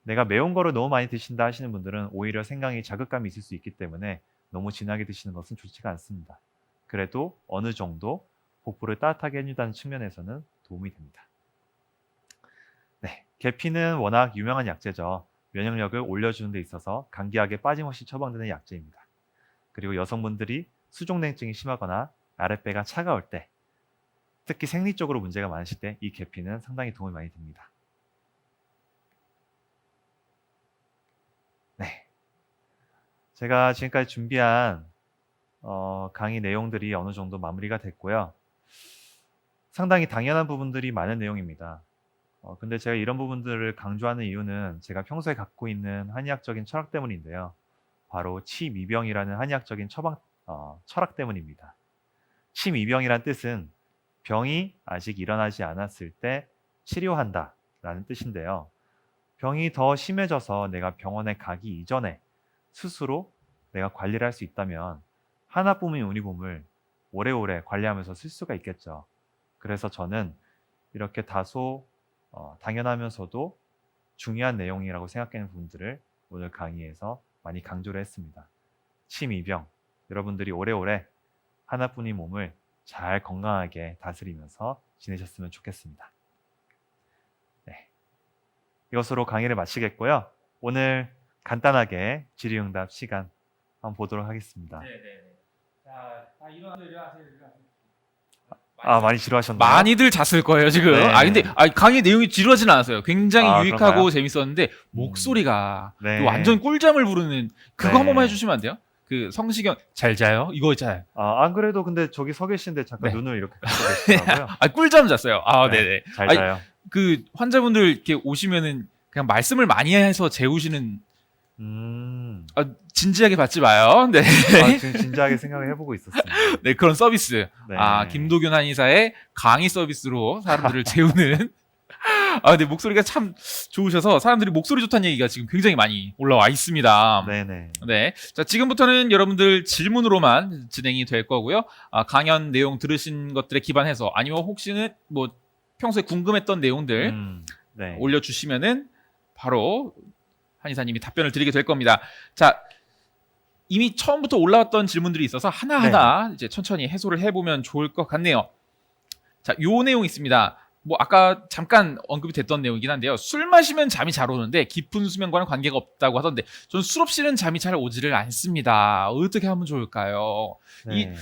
내가 매운 거를 너무 많이 드신다 하시는 분들은 오히려 생강이 자극감이 있을 수 있기 때문에 너무 진하게 드시는 것은 좋지가 않습니다. 그래도 어느 정도 복부를 따뜻하게 해준다는 측면에서는 도움이 됩니다. 네, 계피는 워낙 유명한 약재죠. 면역력을 올려주는 데 있어서 감기약에 빠짐없이 처방되는 약재입니다. 그리고 여성분들이 수족냉증이 심하거나 아랫배가 차가울 때, 특히 생리적으로 문제가 많으실 때 이 계피는 상당히 도움이 많이 됩니다. 네, 제가 지금까지 준비한 강의 내용들이 어느 정도 마무리가 됐고요. 상당히 당연한 부분들이 많은 내용입니다. 근데 제가 이런 부분들을 강조하는 이유는 제가 평소에 갖고 있는 한의학적인 철학 때문인데요. 바로 치미병이라는 한의학적인 철학 때문입니다. 치미병이란 뜻은 병이 아직 일어나지 않았을 때 치료한다 라는 뜻인데요. 병이 더 심해져서 내가 병원에 가기 이전에 스스로 내가 관리를 할 수 있다면 하나뿐인 우리몸을 오래오래 관리하면서 쓸 수가 있겠죠. 그래서 저는 이렇게 다소 당연하면서도 중요한 내용이라고 생각하는 부분들을 오늘 강의에서 많이 강조를 했습니다. 치미병, 여러분들이 오래오래 하나뿐인 몸을 잘 건강하게 다스리면서 지내셨으면 좋겠습니다. 네. 이것으로 강의를 마치겠고요. 오늘 간단하게 질의응답 시간 한번 보도록 하겠습니다. 자, 다 일어나세요. 아, 많이 지루하셨나요? 많이들 잤을 거예요 지금. 네. 근데 강의 내용이 지루하진 않았어요. 굉장히 유익하고 그런가요? 재밌었는데 목소리가 네. 완전 꿀잠을 부르는 그거 네. 한 번만 해주시면 안 돼요? 그 성시경 잘 자요? 이거 잘. 안 그래도 근데 저기 서 계신데 잠깐 네. 눈을 이렇게 감고 계시더라고요. 꿀잠 잤어요. 네. 네네. 잘 아니, 자요. 그 환자분들 이렇게 오시면은 그냥 말씀을 많이 해서 재우시는. 진지하게 받지 마요. 네. 지금 진지하게 생각을 해보고 있었습니다. 네, 그런 서비스. 네. 김도균 한의사의 강의 서비스로 사람들을 재우는. 근데 목소리가 참 좋으셔서 사람들이 목소리 좋다는 얘기가 지금 굉장히 많이 올라와 있습니다. 네네. 네. 자, 지금부터는 여러분들 질문으로만 진행이 될 거고요. 강연 내용 들으신 것들에 기반해서 아니면 혹시는 뭐 평소에 궁금했던 내용들 네. 올려주시면은 바로 한의사님이 답변을 드리게 될 겁니다. 자, 이미 처음부터 올라왔던 질문들이 있어서 하나하나 이제 천천히 해소를 해보면 좋을 것 같네요. 자, 요 내용 있습니다. 뭐 아까 잠깐 언급이 됐던 내용이긴 한데요. 술 마시면 잠이 잘 오는데 깊은 수면과는 관계가 없다고 하던데 전 술 없이는 잠이 잘 오지를 않습니다. 어떻게 하면 좋을까요? 이 네.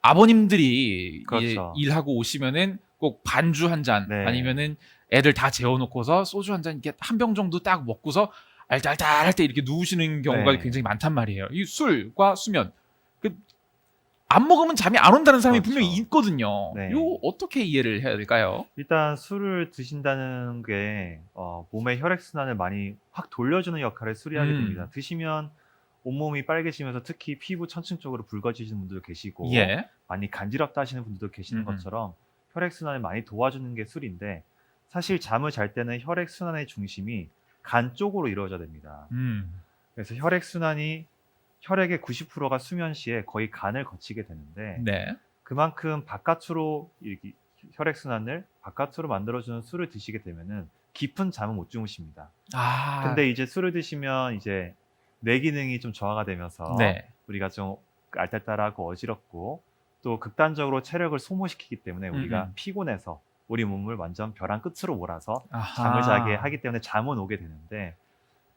아버님들이 그렇죠. 일하고 오시면은 꼭 반주 한 잔 네. 아니면은 애들 다 재워놓고서 소주 한 잔 이렇게 한 병 정도 딱 먹고서 알딸딸할 때 이렇게 누우시는 경우가 네. 굉장히 많단 말이에요. 이 술과 수면 안 먹으면 잠이 안 온다는 사람이 그렇죠. 분명히 있거든요. 네. 이거 어떻게 이해를 해야 될까요? 일단 술을 드신다는 게 몸의 혈액순환을 많이 확 돌려주는 역할을 술이 하게 됩니다. 드시면 온몸이 빨개지면서 특히 피부 천층 쪽으로 붉어지시는 분들도 계시고 예. 많이 간지럽다 하시는 분들도 계시는 것처럼 혈액순환을 많이 도와주는 게 술인데 사실 잠을 잘 때는 혈액순환의 중심이 간 쪽으로 이루어져야 됩니다. 그래서 혈액순환이 혈액의 90%가 수면 시에 거의 간을 거치게 되는데 네. 그만큼 바깥으로 혈액순환을 바깥으로 만들어주는 술을 드시게 되면은 깊은 잠은 못 주무십니다. 근데 이제 술을 드시면 이제 뇌 기능이 좀 저하가 되면서 네. 우리가 좀 알딸딸하고 어지럽고 또 극단적으로 체력을 소모시키기 때문에 우리가 피곤해서 우리 몸을 완전 벼랑 끝으로 몰아서 잠을 자게 하기 때문에 잠은 오게 되는데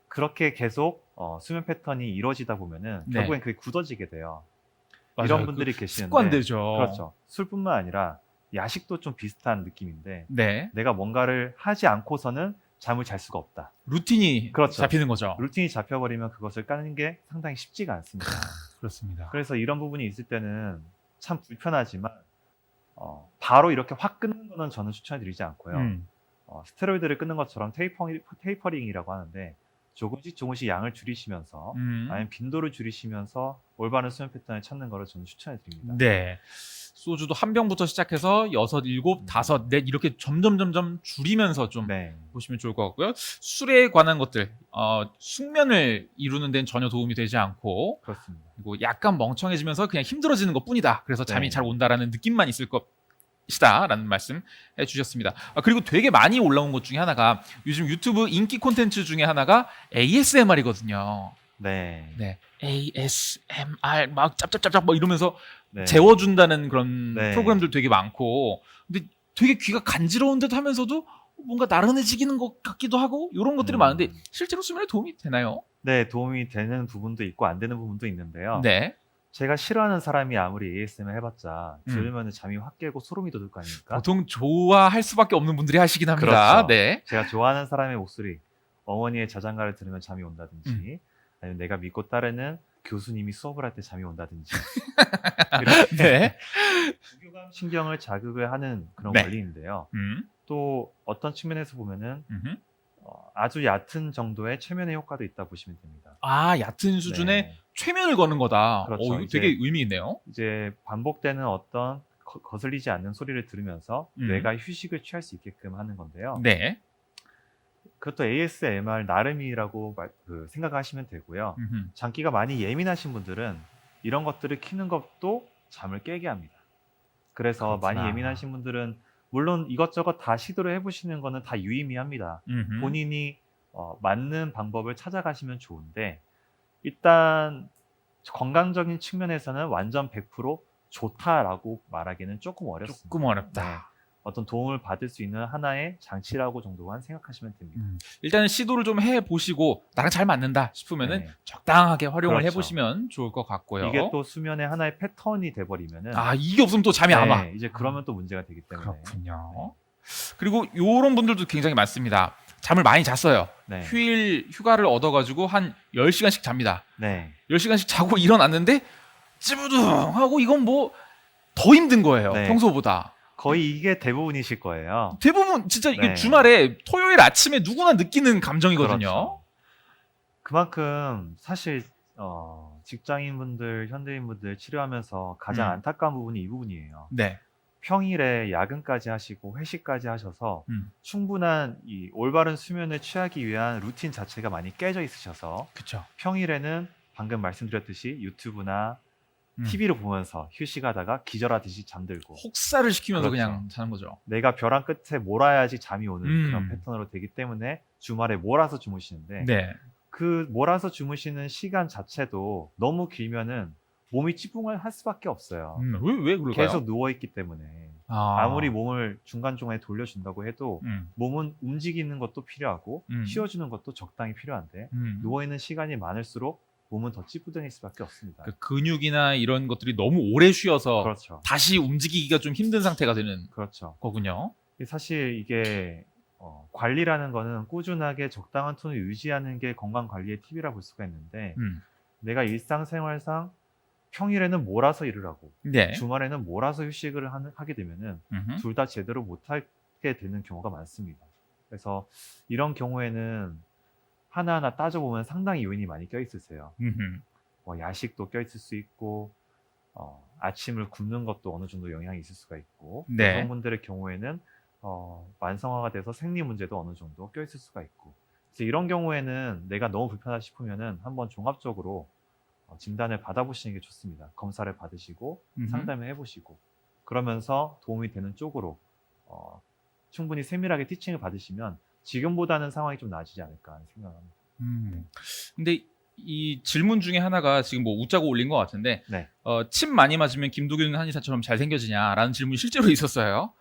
그렇게 계속 수면 패턴이 이루어지다 보면은 네. 결국엔 그게 굳어지게 돼요. 맞아요. 이런 분들이 계시는데 습관되죠. 그렇죠. 술뿐만 아니라 야식도 좀 비슷한 느낌인데 네. 내가 뭔가를 하지 않고서는 잠을 잘 수가 없다. 루틴이 그렇죠. 잡히는 거죠. 루틴이 잡혀버리면 그것을 까는 게 상당히 쉽지가 않습니다. 그렇습니다. 그래서 이런 부분이 있을 때는 참 불편하지만 바로 이렇게 확 끊는 거는 저는 추천해드리지 않고요. 스테로이드를 끊는 것처럼 테이퍼링이라고 하는데 조금씩 양을 줄이시면서 아니면 빈도를 줄이시면서 올바른 수면 패턴을 찾는 거를 저는 추천해드립니다. 네. 소주도 한 병부터 시작해서 6, 7, 5, 4 이렇게 점점 줄이면서 좀 네. 보시면 좋을 것 같고요. 술에 관한 것들, 숙면을 이루는 데는 전혀 도움이 되지 않고 그렇습니다. 그리고 약간 멍청해지면서 그냥 힘들어지는 것뿐이다. 그래서 잠이 네. 잘 온다라는 느낌만 있을 것이다라는 말씀 해주셨습니다. 그리고 되게 많이 올라온 것 중에 하나가 요즘 유튜브 인기 콘텐츠 중에 하나가 ASMR이거든요. 네. 네, ASMR 막 짭짭짭짭 막 이러면서 네. 재워준다는 그런 네. 프로그램들 되게 많고, 근데 되게 귀가 간지러운 듯 하면서도 뭔가 나른해지기는 것 같기도 하고 이런 것들이 많은데 실제로 수면에 도움이 되나요? 네, 도움이 되는 부분도 있고 안 되는 부분도 있는데요. 네. 제가 싫어하는 사람이 아무리 ASMR 해봤자 들으면 잠이 확 깨고 소름이 돋을 거 아닙니까? 보통 좋아할 수밖에 없는 분들이 하시긴 합니다. 그렇죠. 네. 제가 좋아하는 사람의 목소리, 어머니의 자장가를 들으면 잠이 온다든지 아니면 내가 믿고 따르는 교수님이 수업을 할 때 잠이 온다든지 네. 부교감 신경을 자극을 하는 그런 네. 원리인데요. 또 어떤 측면에서 보면은 아주 얕은 정도의 최면의 효과도 있다 보시면 됩니다. 얕은 수준의 네. 최면을 거는 거다. 그렇죠. 이거 이제 되게 의미 있네요. 이제 반복되는 어떤 거슬리지 않는 소리를 들으면서 뇌가 휴식을 취할 수 있게끔 하는 건데요. 네. 그것도 ASMR 나름이라고 생각하시면 되고요. 장기가 많이 예민하신 분들은 이런 것들을 키는 것도 잠을 깨게 합니다. 그래서 그렇구나. 많이 예민하신 분들은 물론 이것저것 다 시도를 해보시는 거는 다 유의미합니다. 본인이 맞는 방법을 찾아가시면 좋은데 일단 건강적인 측면에서는 완전 100% 좋다라고 말하기는 조금 어렵습니다. 조금 어렵다. 어떤 도움을 받을 수 있는 하나의 장치라고 정도만 생각하시면 됩니다. 일단은 시도를 좀 해보시고 나랑 잘 맞는다 싶으면은 네. 적당하게 활용을 그렇죠. 해보시면 좋을 것 같고요. 이게 또 수면의 하나의 패턴이 돼버리면은 아, 이게 없으면 또 잠이 안 와. 네, 이제 그러면 또 문제가 되기 때문에. 그렇군요. 그리고 요런 분들도 굉장히 많습니다. 잠을 많이 잤어요. 네. 휴일 휴가를 얻어가지고 한 10시간씩 잡니다. 네. 10시간씩 자고 일어났는데 찌부둥하고 이건 뭐 더 힘든 거예요. 네. 평소보다. 거의 이게 대부분이실 거예요. 대부분 진짜 이게 네. 주말에 토요일 아침에 누구나 느끼는 감정이거든요. 그렇죠. 그만큼 사실 직장인분들, 현대인분들 치료하면서 가장 안타까운 부분이 이 부분이에요. 네. 평일에 야근까지 하시고 회식까지 하셔서 음. 충분한 이 올바른 수면을 취하기 위한 루틴 자체가 많이 깨져 있으셔서 그쵸. 평일에는 방금 말씀드렸듯이 유튜브나 음. TV를 보면서 휴식하다가 기절하듯이 잠들고 혹사를 시키면서 그렇죠. 그냥 자는 거죠. 내가 벼랑 끝에 몰아야지 잠이 오는 음. 그런 패턴으로 되기 때문에 주말에 몰아서 주무시는데 네. 그 몰아서 주무시는 시간 자체도 너무 길면은 몸이 찌뿌ങ്ങൾ 할 수밖에 없어요. 왜 그럴까요? 계속 누워 있기 때문에 아. 아무리 몸을 중간중간에 돌려준다고 해도 몸은 움직이는 것도 필요하고 쉬어주는 것도 적당히 필요한데 누워 있는 시간이 많을수록 몸은 더 찌뿌둥일 수밖에 없습니다. 그 근육이나 이런 것들이 너무 오래 쉬어서 그렇죠. 다시 움직이기가 좀 힘든 상태가 되는 그렇죠. 거군요. 사실 이게 관리라는 거는 꾸준하게 적당한 톤을 유지하는 게 건강 관리의 팁이라 볼 수가 있는데 내가 일상생활상 평일에는 몰아서 일을 하고 네. 주말에는 몰아서 휴식을 하게 되면은 둘 다 제대로 못하게 되는 경우가 많습니다. 그래서 이런 경우에는 하나하나 따져보면 상당히 요인이 많이 껴있으세요. 야식도 껴있을 수 있고 아침을 굶는 것도 어느 정도 영향이 있을 수가 있고 네. 여성분들의 경우에는 만성화가 돼서 생리 문제도 어느 정도 껴있을 수가 있고 그래서 이런 경우에는 내가 너무 불편하다 싶으면은 한번 종합적으로 진단을 받아보시는 게 좋습니다. 검사를 받으시고 상담을 해보시고 그러면서 도움이 되는 쪽으로 충분히 세밀하게 티칭을 받으시면 지금보다는 상황이 좀 나아지지 않을까 하는 생각합니다. 근데 이 질문 중에 하나가 지금 뭐 웃자고 올린 것 같은데 네. 침 많이 맞으면 김도균 한의사처럼 잘생겨지냐라는 질문이 실제로 있었어요.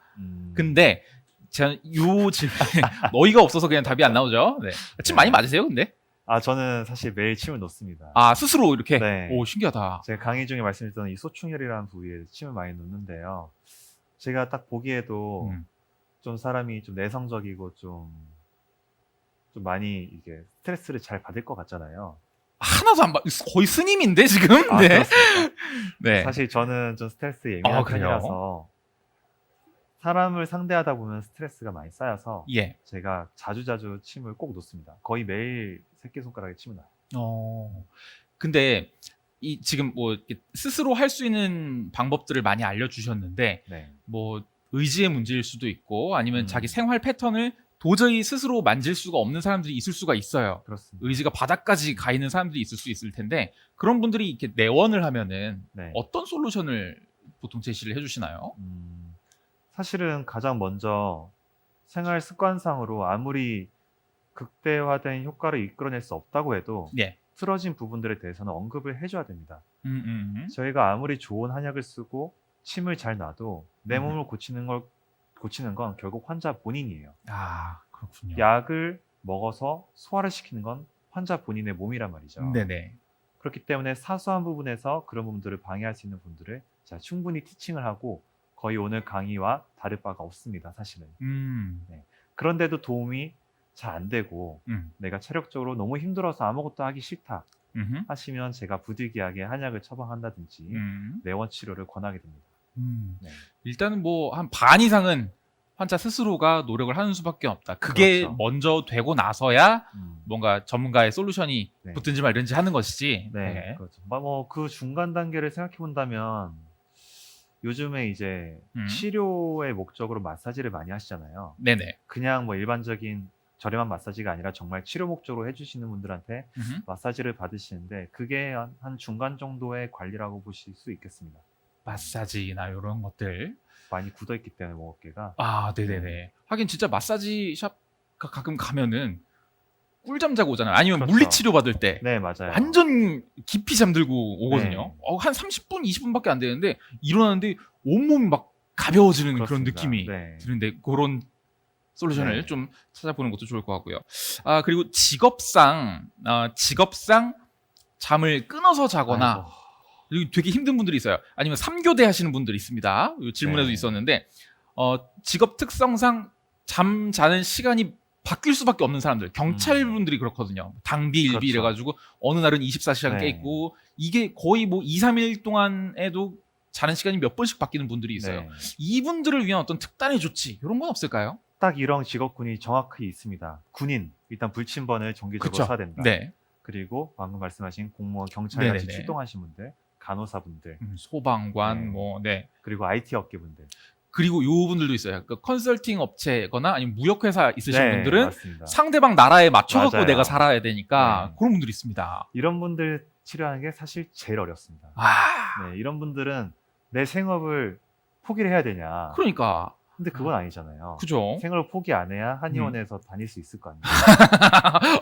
근데 제가 요 질문에 어이가 없어서 그냥 답이 안 나오죠. 네. 침 많이 맞으세요, 근데? 저는 사실 매일 침을 놓습니다. 아, 스스로 이렇게? 네. 오, 신기하다. 제가 강의 중에 말씀드렸던 이 소충혈이라는 부위에 침을 많이 놓는데요. 제가 딱 보기에도 좀 사람이 좀 내성적이고 좀 많이 이게 스트레스를 잘 받을 것 같잖아요. 하나도 안 받, 거의 스님인데 지금? 네. 그렇습니까? 네. 사실 저는 좀 스트레스 예민한 그래요? 편이라서 사람을 상대하다 보면 스트레스가 많이 쌓여서 예. 제가 자주자주 침을 꼭 놓습니다. 거의 매일 새끼손가락에 침을 놔요. 근데 이 지금 뭐 이렇게 스스로 할 수 있는 방법들을 많이 알려주셨는데 네. 뭐 의지의 문제일 수도 있고 아니면 자기 생활 패턴을 도저히 스스로 만질 수가 없는 사람들이 있을 수가 있어요. 그렇습니다. 의지가 바닥까지 가 있는 사람들이 있을 수 있을 텐데 그런 분들이 이렇게 내원을 하면은 네. 어떤 솔루션을 보통 제시를 해주시나요? 사실은 가장 먼저 생활 습관상으로 아무리 극대화된 효과를 이끌어낼 수 없다고 해도 예. 틀어진 부분들에 대해서는 언급을 해줘야 됩니다. 음. 저희가 아무리 좋은 한약을 쓰고 침을 잘 놔도 내 몸을 고치는 건 결국 환자 본인이에요. 아, 그렇군요. 약을 먹어서 소화를 시키는 건 환자 본인의 몸이란 말이죠. 네네. 그렇기 때문에 사소한 부분에서 그런 부분들을 방해할 수 있는 분들을 제가 충분히 티칭을 하고 거의 오늘 강의와 다를 바가 없습니다. 사실은. 그런데도 도움이 잘 안 되고 내가 체력적으로 너무 힘들어서 아무것도 하기 싫다 하시면 제가 부득이하게 한약을 처방한다든지 내원 치료를 권하게 됩니다. 네. 일단은 뭐 한 반 이상은 환자 스스로가 노력을 하는 수밖에 없다. 그게 그렇죠. 먼저 되고 나서야 뭔가 전문가의 솔루션이 네. 붙든지 말든지 하는 것이지. 네, 그렇죠. 그 중간 단계를 생각해 본다면 요즘에 이제 치료의 목적으로 마사지를 많이 하시잖아요. 네네. 그냥 뭐 일반적인 저렴한 마사지가 아니라 정말 치료 목적으로 해주시는 분들한테 마사지를 받으시는데 그게 한 중간 정도의 관리라고 보실 수 있겠습니다. 마사지나 이런 것들 많이 굳어있기 때문에 목 어깨가. 네네네. 하긴 진짜 마사지 샵 가끔 가면은 꿀잠 자고 오잖아요. 아니면 그렇죠. 물리치료 받을 때 네, 맞아요. 완전 깊이 잠들고 오거든요. 네. 한 30분, 20분밖에 안 되는데 일어나는데 온몸이 막 가벼워지는 그런 그렇습니다. 느낌이 네. 드는데 그런 솔루션을 네. 좀 찾아보는 것도 좋을 것 같고요. 그리고 직업상 잠을 끊어서 자거나 아이고. 그리고 되게 힘든 분들이 있어요. 아니면 3교대 하시는 분들이 있습니다. 이 질문에도 네. 있었는데 직업 특성상 잠 자는 시간이 바뀔 수밖에 없는 사람들, 경찰분들이 그렇거든요. 당비, 일비 그렇죠. 이래가지고 어느 날은 24시간 깨 네. 있고 이게 거의 뭐 2, 3일 동안에도 자는 시간이 몇 번씩 바뀌는 분들이 있어요. 네. 이분들을 위한 어떤 특단의 조치 이런 건 없을까요? 딱 이런 직업군이 정확히 있습니다. 군인 일단 불침번을 정기적으로 그쵸? 써야 된다. 네. 그리고 방금 말씀하신 공무원, 경찰같이 네네네. 출동하신 분들, 간호사분들, 소방관 네. 뭐 네. 그리고 IT 업계분들. 그리고 요 분들도 있어요. 그러니까 컨설팅 업체거나 아니면 무역회사 있으신 네, 분들은 맞습니다. 상대방 나라에 맞춰갖고 맞아요. 내가 살아야 되니까 네. 그런 분들이 있습니다. 이런 분들 치료하는 게 사실 제일 어렵습니다. 네, 이런 분들은 내 생업을 포기를 해야 되냐? 그러니까 근데 그건 아니잖아요. 그죠? 생업을 포기 안 해야 한의원에서 다닐 수 있을 거 아니에요.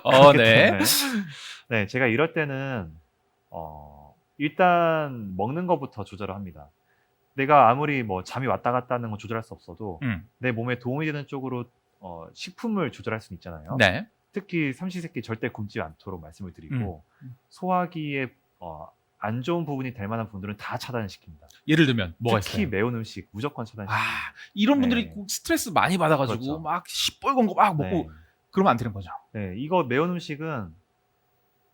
그렇기 네. 때문에 네, 제가 이럴 때는 일단 먹는 것부터 조절을 합니다. 내가 아무리 뭐 잠이 왔다 갔다 하는 건 조절할 수 없어도 내 몸에 도움이 되는 쪽으로 식품을 조절할 수는 있잖아요. 네. 특히 삼시세끼 절대 굶지 않도록 말씀을 드리고 소화기에 안 좋은 부분이 될 만한 분들은 다 차단시킵니다. 예를 들면 뭐가 특히 있어요? 매운 음식 무조건 차단시킵니다. 이런 분들이 네. 꼭 스트레스 많이 받아가지고 그렇죠. 막 시뻘건 거 막 먹고 네. 그러면 안 되는 거죠. 네, 이거 매운 음식은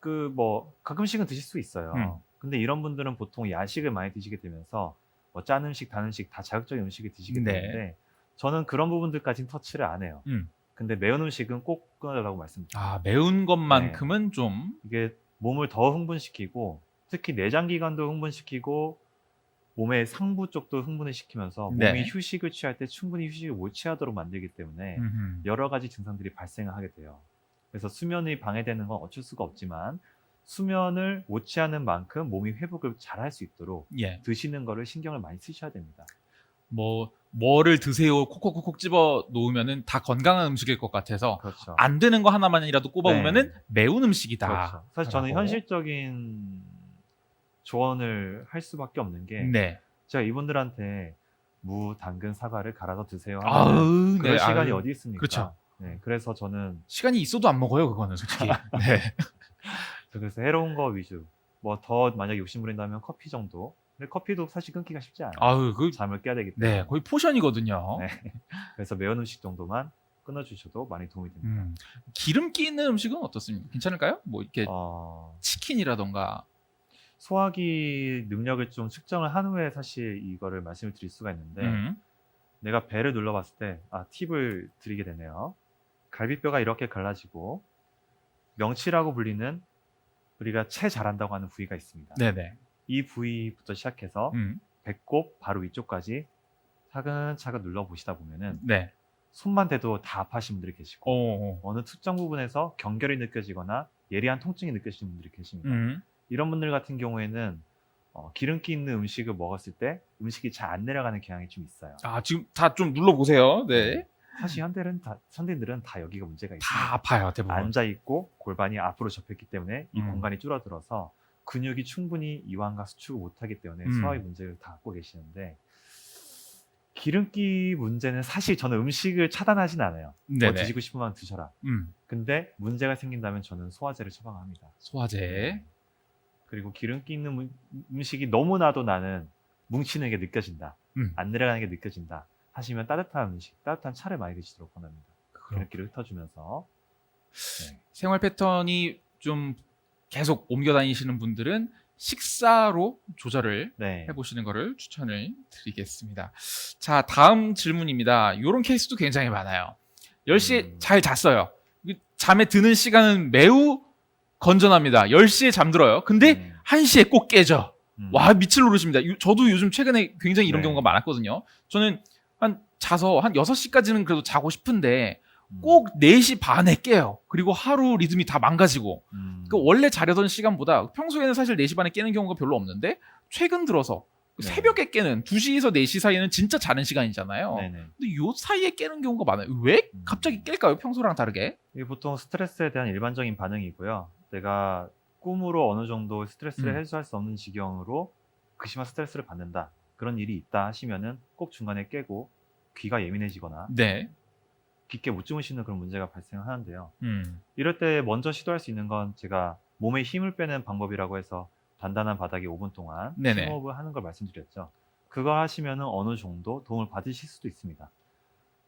그 뭐 가끔씩은 드실 수 있어요. 근데 이런 분들은 보통 야식을 많이 드시게 되면서 뭐 짠 음식, 단 음식 다 자극적인 음식을 드시게 네. 되는데 저는 그런 부분들까지는 터치를 안 해요. 근데 매운 음식은 꼭 끊어달라고 말씀드립니다. 매운 것만큼은 좀 이게 몸을 더 흥분시키고 특히 내장기관도 흥분시키고 몸의 상부 쪽도 흥분을 시키면서 몸이 네. 휴식을 취할 때 충분히 휴식을 못 취하도록 만들기 때문에 여러 가지 증상들이 발생하게 돼요. 그래서 수면이 방해되는 건 어쩔 수가 없지만 수면을 못 취하는 만큼 몸이 회복을 잘 할 수 있도록 예. 드시는 거를 신경을 많이 쓰셔야 됩니다. 뭐를 드세요 콕콕콕콕 집어 놓으면은 다 건강한 음식일 것 같아서 그렇죠. 안 되는 거 하나만이라도 꼽아보면은 네. 매운 음식이다. 그렇죠. 사실 저는 라고. 현실적인 조언을 할 수밖에 없는 게 네. 제가 이분들한테 무, 당근, 사과를 갈아서 드세요 하면 아우, 그럴 네, 시간이 아유. 어디 있습니까? 그렇죠. 네, 그래서 저는 시간이 있어도 안 먹어요, 그거는 솔직히. 네. 그래서 해로운 거 위주. 뭐 더 만약 욕심 부린다면 커피 정도. 근데 커피도 사실 끊기가 쉽지 않아요. 아유, 잠을 깨야 되기 때문에. 네, 거의 포션이거든요. 네. 그래서 매운 음식 정도만 끊어주셔도 많이 도움이 됩니다. 기름기 있는 음식은 어떻습니까? 괜찮을까요? 뭐 이렇게 어, 치킨이라던가. 소화기 능력을 좀 측정을 한 후에 사실 이거를 말씀을 드릴 수가 있는데 내가 배를 눌러봤을 때 팁을 드리게 되네요. 갈비뼈가 이렇게 갈라지고 명치라고 불리는 우리가 채 잘한다고 하는 부위가 있습니다. 네네. 이 부위부터 시작해서 배꼽 바로 위쪽까지 차근차근 눌러보시다 보면은 네. 손만 대도 다 아파하시는 분들이 계시고 오. 어느 특정 부분에서 경결이 느껴지거나 예리한 통증이 느껴지는 분들이 계십니다. 이런 분들 같은 경우에는 기름기 있는 음식을 먹었을 때 음식이 잘 안 내려가는 경향이 좀 있어요. 지금 다 좀 눌러보세요. 네. 사실 현대인들은 다 여기가 문제가 있어요. 다 아파요, 대부분. 앉아 있고 골반이 앞으로 접혔기 때문에 이 음. 공간이 줄어들어서 근육이 충분히 이완과 수축을 못하기 때문에 소화의 문제를 다 갖고 계시는데 기름기 문제는 사실 저는 음식을 차단하진 않아요. 뭐 네네. 드시고 싶으면 드셔라. 근데 문제가 생긴다면 저는 소화제를 처방합니다. 소화제. 그리고 기름기 있는 음식이 너무나도 나는 뭉치는 게 느껴진다. 안 내려가는 게 느껴진다. 하시면 따뜻한 음식, 따뜻한 차를 많이 드시도록 권합니다. 기름기를 흩어주면서. 네. 생활 패턴이 좀 계속 옮겨 다니시는 분들은 식사로 조절을 네. 해보시는 거를 추천을 드리겠습니다. 자, 다음 질문입니다. 이런 케이스도 굉장히 많아요. 10시에 잘 잤어요. 잠에 드는 시간은 매우 건전합니다. 10시에 잠들어요. 근데 1시에 꼭 깨져. 와, 미칠 노릇입니다. 저도 요즘 최근에 굉장히 이런 네. 경우가 많았거든요. 저는 자서 한 6시까지는 그래도 자고 싶은데 꼭 4시 반에 깨요. 그리고 하루 리듬이 다 망가지고. 그 원래 자려던 시간보다 평소에는 사실 4시 반에 깨는 경우가 별로 없는데 최근 들어서 네. 새벽에 깨는 2시에서 4시 사이에는 진짜 자는 시간이잖아요. 네네. 근데 요 사이에 깨는 경우가 많아요. 왜 갑자기 깰까요? 평소랑 다르게? 이게 보통 스트레스에 대한 일반적인 반응이고요. 내가 꿈으로 어느 정도 스트레스를 해소할 수 없는 지경으로 극심한 스트레스를 받는다. 그런 일이 있다 하시면은 꼭 중간에 깨고 귀가 예민해지거나 네. 깊게 못 주무시는 그런 문제가 발생하는데요. 음. 이럴 때 먼저 시도할 수 있는 건 제가 몸에 힘을 빼는 방법이라고 해서 단단한 바닥에 5분 동안 네네. 심호흡을 하는 걸 말씀드렸죠. 그거 하시면은 어느 정도 도움을 받으실 수도 있습니다.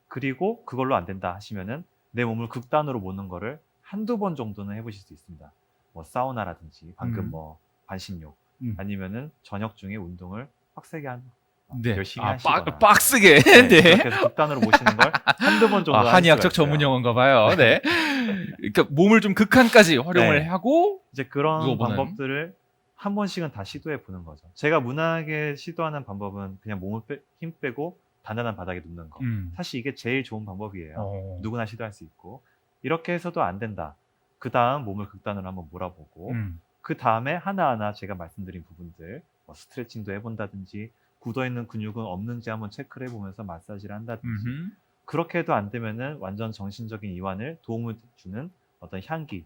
그리고 그걸로 안 된다 하시면은 내 몸을 극단으로 모는 거를 한두 번 정도는 해보실 수 있습니다. 뭐 사우나라든지 방금 음. 뭐 반신욕 음. 아니면은 저녁 중에 운동을 빡세게 네. 열심히 아, 하시거나 빡세게. 네, 네. 그렇게 해서 극단으로 모시는 걸 한두 번 정도 하실 한의학적 수가 전문 있어요. 용어인가 봐요. 네. 그러니까 몸을 좀 극한까지 활용을 네. 하고 이제 그런 누워보는. 방법들을 한 번씩은 다 시도해 보는 거죠. 제가 무난하게 시도하는 방법은 그냥 몸을 힘 빼고 단단한 바닥에 눕는 거. 사실 이게 제일 좋은 방법이에요. 어. 누구나 시도할 수 있고. 이렇게 해서도 안 된다. 그 다음 몸을 극단으로 한번 몰아보고 그 다음에 하나하나 제가 말씀드린 부분들 뭐 스트레칭도 해본다든지 굳어있는 근육은 없는지 한번 체크를 해보면서 마사지를 한다든지 음흠. 그렇게 해도 안 되면은 완전 정신적인 이완을 도움을 주는 어떤 향기,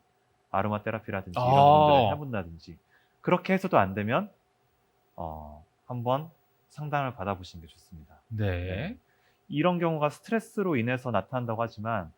아로마 테라피라든지 이런 부분들을 해본다든지 그렇게 해서도 안 되면 한번 상담을 받아보시는 게 좋습니다. 네. 이런 경우가 스트레스로 인해서 나타난다고 하지만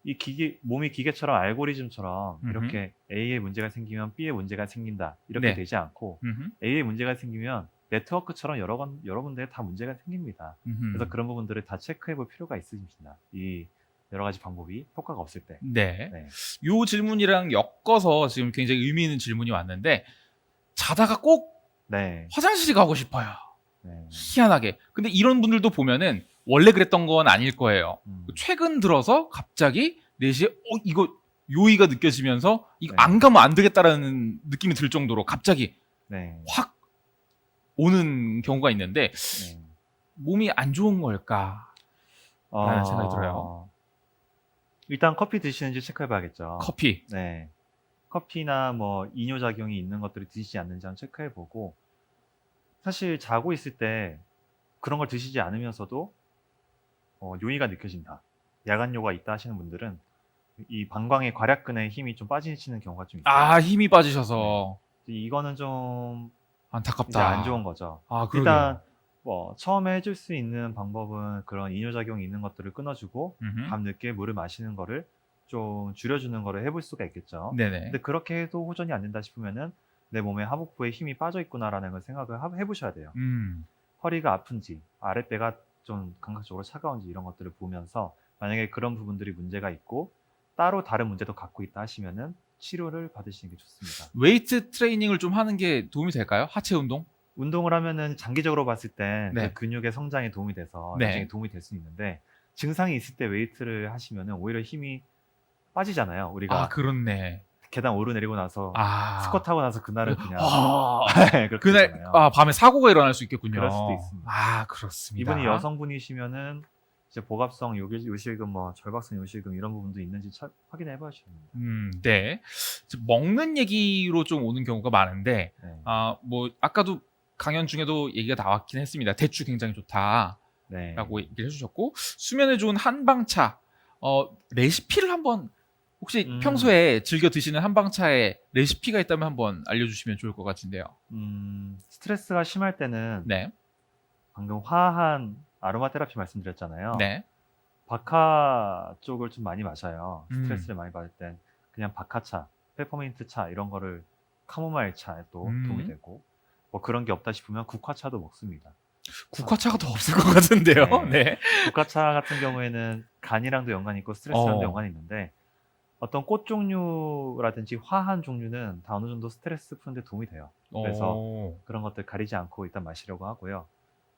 이 몸이 기계처럼 알고리즘처럼 음흠. 이렇게 A에 문제가 생기면 B에 문제가 생긴다 이렇게 네. 되지 않고 음흠. A에 문제가 생기면 네트워크처럼 여러 군데에 다 문제가 생깁니다. 그래서 그런 부분들을 다 체크해 볼 필요가 있으십니다. 이 여러 가지 방법이 효과가 없을 때. 네. 네. 요 질문이랑 엮어서 지금 굉장히 의미 있는 질문이 왔는데 자다가 꼭 네. 화장실이 가고 싶어요. 네. 희한하게. 근데 이런 분들도 보면은 원래 그랬던 건 아닐 거예요. 음. 최근 들어서 갑자기 4시에 이거 요의가 느껴지면서 이거 네. 안 가면 안 되겠다라는 느낌이 들 정도로 갑자기 네. 확 오는 경우가 있는데 네. 몸이 안 좋은 걸까? 라는 생각이 들어요. 일단 커피 드시는지 체크해 봐야겠죠. 커피. 네. 커피나 뭐 이뇨작용이 있는 것들을 드시지 않는지 한번 체크해 보고 사실 자고 있을 때 그런 걸 드시지 않으면서도 요의가 느껴진다. 야간요가 있다 하시는 분들은 이 방광의 괄약근에 힘이 좀 빠지시는 경우가 좀 있어요. 아, 힘이 빠지셔서 이거는 좀 이제 안타깝다. 안 좋은 거죠. 아, 그러게요. 일단 뭐 처음에 해줄 수 있는 방법은 그런 이뇨작용이 있는 것들을 끊어주고 음흠. 밤늦게 물을 마시는 거를 좀 줄여주는 거를 해볼 수가 있겠죠. 네네. 근데 그렇게 해도 호전이 안 된다 싶으면은 내 몸에 하복부에 힘이 빠져 있구나라는 걸 생각을 해보셔야 돼요. 허리가 아픈지 아랫배가 좀 감각적으로 차가운지 이런 것들을 보면서 만약에 그런 부분들이 문제가 있고 따로 다른 문제도 갖고 있다 하시면은 치료를 받으시는 게 좋습니다. 웨이트 트레이닝을 좀 하는 게 도움이 될까요? 하체 운동? 운동을 하면은 장기적으로 봤을 때 네. 그 근육의 성장에 도움이 돼서 네. 나중에 도움이 될 수 있는데 증상이 있을 때 웨이트를 하시면은 오히려 힘이 빠지잖아요. 우리가 아, 그렇네. 계단 오르내리고 나서 아. 스쿼트 하고 나서 그날은 그냥 그렇게 그날 되잖아요. 밤에 사고가 일어날 수 있겠군요. 그럴 수도 있습니다. 아, 그렇습니다. 이분이 여성분이시면은 이제 복압성 요실금, 뭐 절박성 요실금 이런 부분도 있는지 확인해 봐주셔야 됩니다. 네. 이제 먹는 얘기로 좀 오는 경우가 많은데, 네. 뭐 아까도 강연 중에도 얘기가 나왔긴 했습니다. 대추 굉장히 좋다라고 네. 얘기를 해주셨고, 수면에 좋은 한방차 레시피를 한번 혹시 평소에 즐겨 드시는 한방차에 레시피가 있다면 한번 알려주시면 좋을 것 같은데요. 스트레스가 심할 때는 네. 방금 화한 아로마 테라피 말씀드렸잖아요. 네. 바카 쪽을 좀 많이 마셔요. 음. 스트레스를 많이 받을 땐 그냥 바카차, 페퍼민트 차 이런 거를 카모마일 차에도 도움이 되고 뭐 그런 게 없다 싶으면 국화차도 먹습니다. 국화차가 더 없을 것 같은데요. 네. 네. 국화차 같은 경우에는 간이랑도 연관이 있고 스트레스랑도 연관이 있는데 어떤 꽃 종류라든지 화한 종류는 다 어느 정도 스트레스 푸는데 도움이 돼요. 그래서 그런 것들 가리지 않고 일단 마시려고 하고요.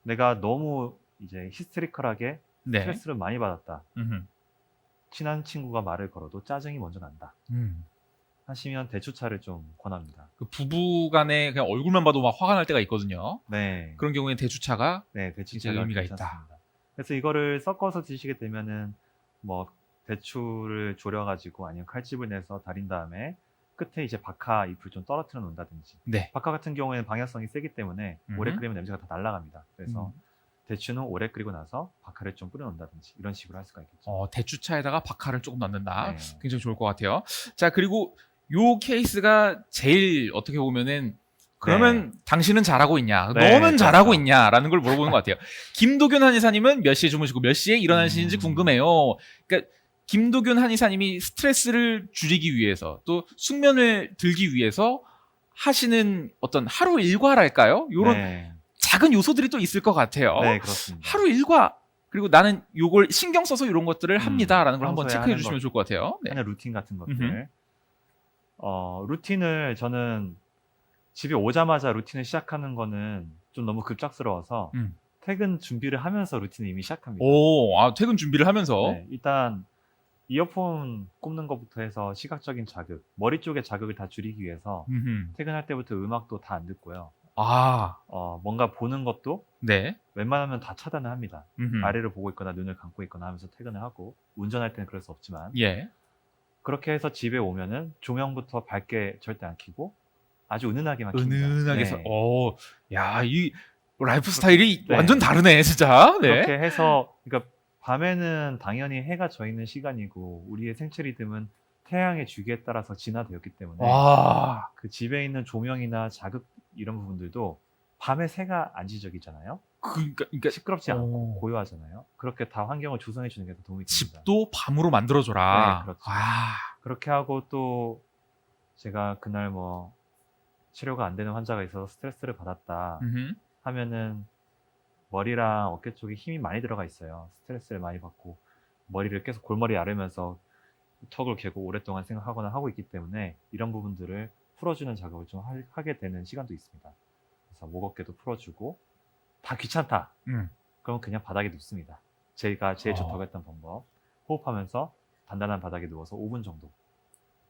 내가 너무 이제 히스테리컬하게 네. 스트레스를 많이 받았다. 음흠. 친한 친구가 말을 걸어도 짜증이 먼저 난다. 하시면 대추차를 좀 권합니다. 그 부부 간에 그냥 얼굴만 봐도 막 화가 날 때가 있거든요. 네. 그런 경우에는 대추차가 네, 진짜 대추차가 의미가 괜찮습니다. 있다. 그래서 이거를 섞어서 드시게 되면은 뭐 대추를 졸여가지고 아니면 칼집을 내서 달인 다음에 끝에 이제 바카 잎을 좀 떨어뜨려 놓는다든지. 네. 바카 같은 경우에는 방향성이 세기 때문에 오래 끓이면 냄새가 다 날아갑니다. 그래서 대추는 오래 끓이고 나서 바카를 좀 뿌려 놓는다든지 이런 식으로 할 수가 있겠죠. 대추차에다가 바카를 조금 넣는다. 네. 굉장히 좋을 것 같아요. 자, 그리고 요 케이스가 제일 어떻게 보면은 그러면 당신은 잘하고 있냐? 네, 너는 그렇죠. 잘하고 있냐?라는 걸 물어보는 것 같아요. 김도균 한의사님은 몇 시에 주무시고 몇 시에 일어나시는지 궁금해요. 그러니까 김도균 한의사님이 스트레스를 줄이기 위해서 또 숙면을 들기 위해서 하시는 어떤 하루 일과랄까요? 이런 네, 작은 요소들이 또 있을 것 같아요. 네, 그렇습니다. 하루 일과 그리고 나는 요걸 신경 써서 이런 것들을 합니다라는 걸 한번 평소에 체크해 하는 주시면 것, 좋을 것 같아요. 네. 하는 루틴 같은 것들. 음흠. 루틴을 저는 집에 오자마자 루틴을 시작하는 거는 좀 너무 급작스러워서 음. 퇴근 준비를 하면서 루틴을 이미 시작합니다. 퇴근 준비를 하면서 네, 일단 이어폰 꼽는 것부터 해서 시각적인 자극, 머리 쪽의 자극을 다 줄이기 위해서 음흠. 퇴근할 때부터 음악도 다 안 듣고요. 아, 뭔가 보는 것도 네. 웬만하면 다 차단을 합니다. 음흠. 아래를 보고 있거나 눈을 감고 있거나 하면서 퇴근을 하고, 운전할 때는 그럴 수 없지만 예. 그렇게 해서 집에 오면은 조명부터 밝게 절대 안 켜고 아주 은은하게만 킵니다. 은은하게 서, 네. 야, 이 라이프 스타일이 네. 완전 다르네, 진짜. 네. 그렇게 해서, 그러니까 밤에는 당연히 해가 져 있는 시간이고 우리의 생체 리듬은 태양의 주기에 따라서 진화되었기 때문에 와, 그 집에 있는 조명이나 자극 이런 부분들도 밤에 새가 안 지저귀잖아요. 그러니까 시끄럽지 않고 오. 고요하잖아요. 그렇게 다 환경을 조성해 주는 게 더 도움이 됩니다. 집도 밤으로 만들어줘라. 네, 그렇죠. 아, 그렇게 하고 또 제가 그날 뭐 치료가 안 되는 환자가 있어서 스트레스를 받았다 음흠. 하면은 머리랑 어깨 쪽에 힘이 많이 들어가 있어요. 스트레스를 많이 받고 머리를 계속 골머리 앓으면서 턱을 개고 오랫동안 생각하거나 하고 있기 때문에 이런 부분들을 풀어주는 작업을 좀 하게 되는 시간도 있습니다. 그래서 목 어깨도 풀어주고 다 귀찮다. 그럼 그냥 바닥에 눕습니다. 제가 제일 좋다고 했던 방법. 호흡하면서 단단한 바닥에 누워서 5분 정도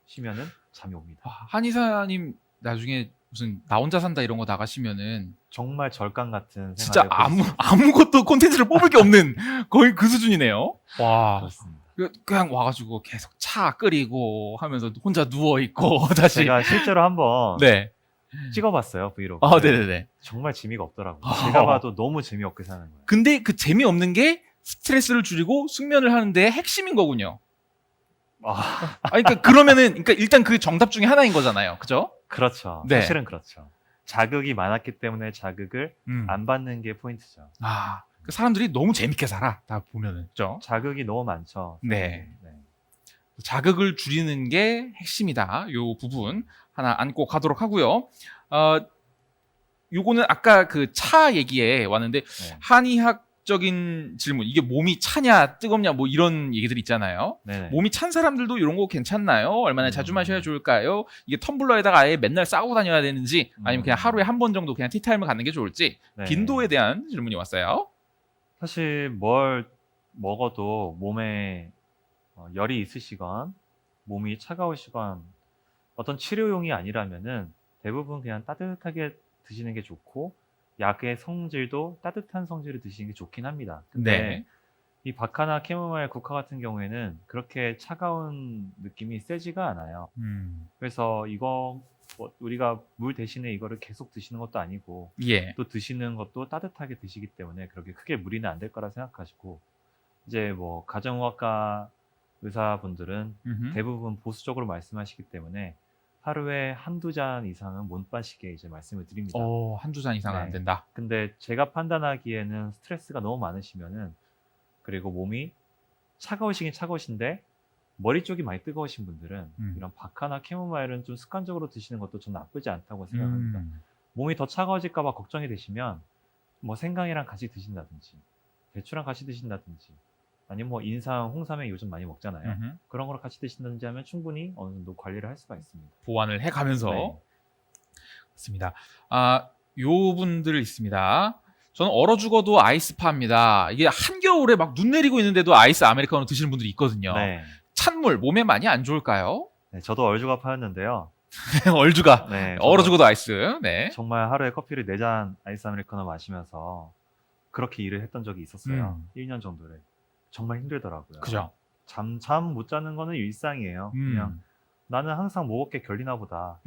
쉬면은 잠이 옵니다. 한의사님 나중에 무슨 나 혼자 산다 이런 거 나가시면은 정말 절간 같은 진짜 생활을 보실 수 있습니다. 아무것도 콘텐츠를 뽑을 게 없는 거의 그 수준이네요. 와. 그렇습니다. 그냥 와가지고 계속 차 끓이고 하면서 혼자 누워 있고 다시. 제가 실제로 한번 네. 찍어봤어요, 브이로그. 네네네. 정말 재미가 없더라고요. 제가 봐도 너무 재미없게 사는 거예요. 근데 그 재미없는 게 스트레스를 줄이고 숙면을 하는데 핵심인 거군요. 그러니까 그러니까 일단 그 정답 중에 하나인 거잖아요. 그죠? 그렇죠. 네. 사실은 그렇죠. 자극이 많았기 때문에 자극을 안 받는 게 포인트죠. 그 사람들이 너무 재밌게 살아. 다 보면은. 그죠? 자극이 너무 많죠. 네. 네. 자극을 줄이는 게 핵심이다. 요 부분 하나 안고 가도록 하고요. 요거는 아까 그 차 얘기에 왔는데 네. 한의학적인 질문. 이게 몸이 차냐 뜨겁냐 뭐 이런 얘기들 있잖아요. 네네. 몸이 찬 사람들도 이런 거 괜찮나요? 얼마나 자주 마셔야 좋을까요? 이게 텀블러에다가 아예 맨날 싸고 다녀야 되는지 아니면 그냥 하루에 한 번 정도 그냥 티타임을 갖는 게 좋을지 네. 빈도에 대한 질문이 왔어요. 사실 뭘 먹어도 몸에 열이 있으시건 몸이 차가우시건 어떤 치료용이 아니라면은 대부분 그냥 따뜻하게 드시는 게 좋고 약의 성질도 따뜻한 성질을 드시는 게 좋긴 합니다. 근데 네. 이 바카나 캐모마일 국화 같은 경우에는 그렇게 차가운 느낌이 세지가 않아요. 그래서 이거 우리가 물 대신에 이거를 계속 드시는 것도 아니고 예. 또 드시는 것도 따뜻하게 드시기 때문에 그렇게 크게 무리는 안 될 거라 생각하시고 이제 뭐 가정의학과 의사분들은 대부분 보수적으로 말씀하시기 때문에 하루에 한두 잔 이상은 못 마시게 이제 말씀을 드립니다. 한두 잔 이상은 네. 안 된다. 근데 제가 판단하기에는 스트레스가 너무 많으시면은 그리고 몸이 차가우시긴 차가우신데 머리 쪽이 많이 뜨거우신 분들은 이런 바카나 캐모마일은 좀 습관적으로 드시는 것도 좀 나쁘지 않다고 생각합니다. 몸이 더 차가워질까 봐 걱정이 되시면 뭐 생강이랑 같이 드신다든지 배추랑 같이 드신다든지 아니면 뭐 인삼, 홍삼에 요즘 많이 먹잖아요. 그런 거랑 같이 드신다든지 하면 충분히 어느 정도 관리를 할 수가 있습니다. 보완을 해가면서. 네. 그렇습니다. 요 분들 있습니다. 저는 얼어 죽어도 아이스파입니다. 이게 한겨울에 막 눈 내리고 있는데도 아이스 아메리카노 드시는 분들이 있거든요. 네. 찬물 몸에 많이 안 좋을까요? 네, 저도 얼죽아파였는데요. 얼주가. 네, 얼어 저도 죽어도 아이스. 네. 정말 하루에 커피를 4잔 아이스 아메리카노 마시면서 그렇게 일을 했던 적이 있었어요. 1년 정도를. 정말 힘들더라고요. 그죠. 잠 못 자는 거는 일상이에요. 그냥 나는 항상 목 어깨 결리나 보다.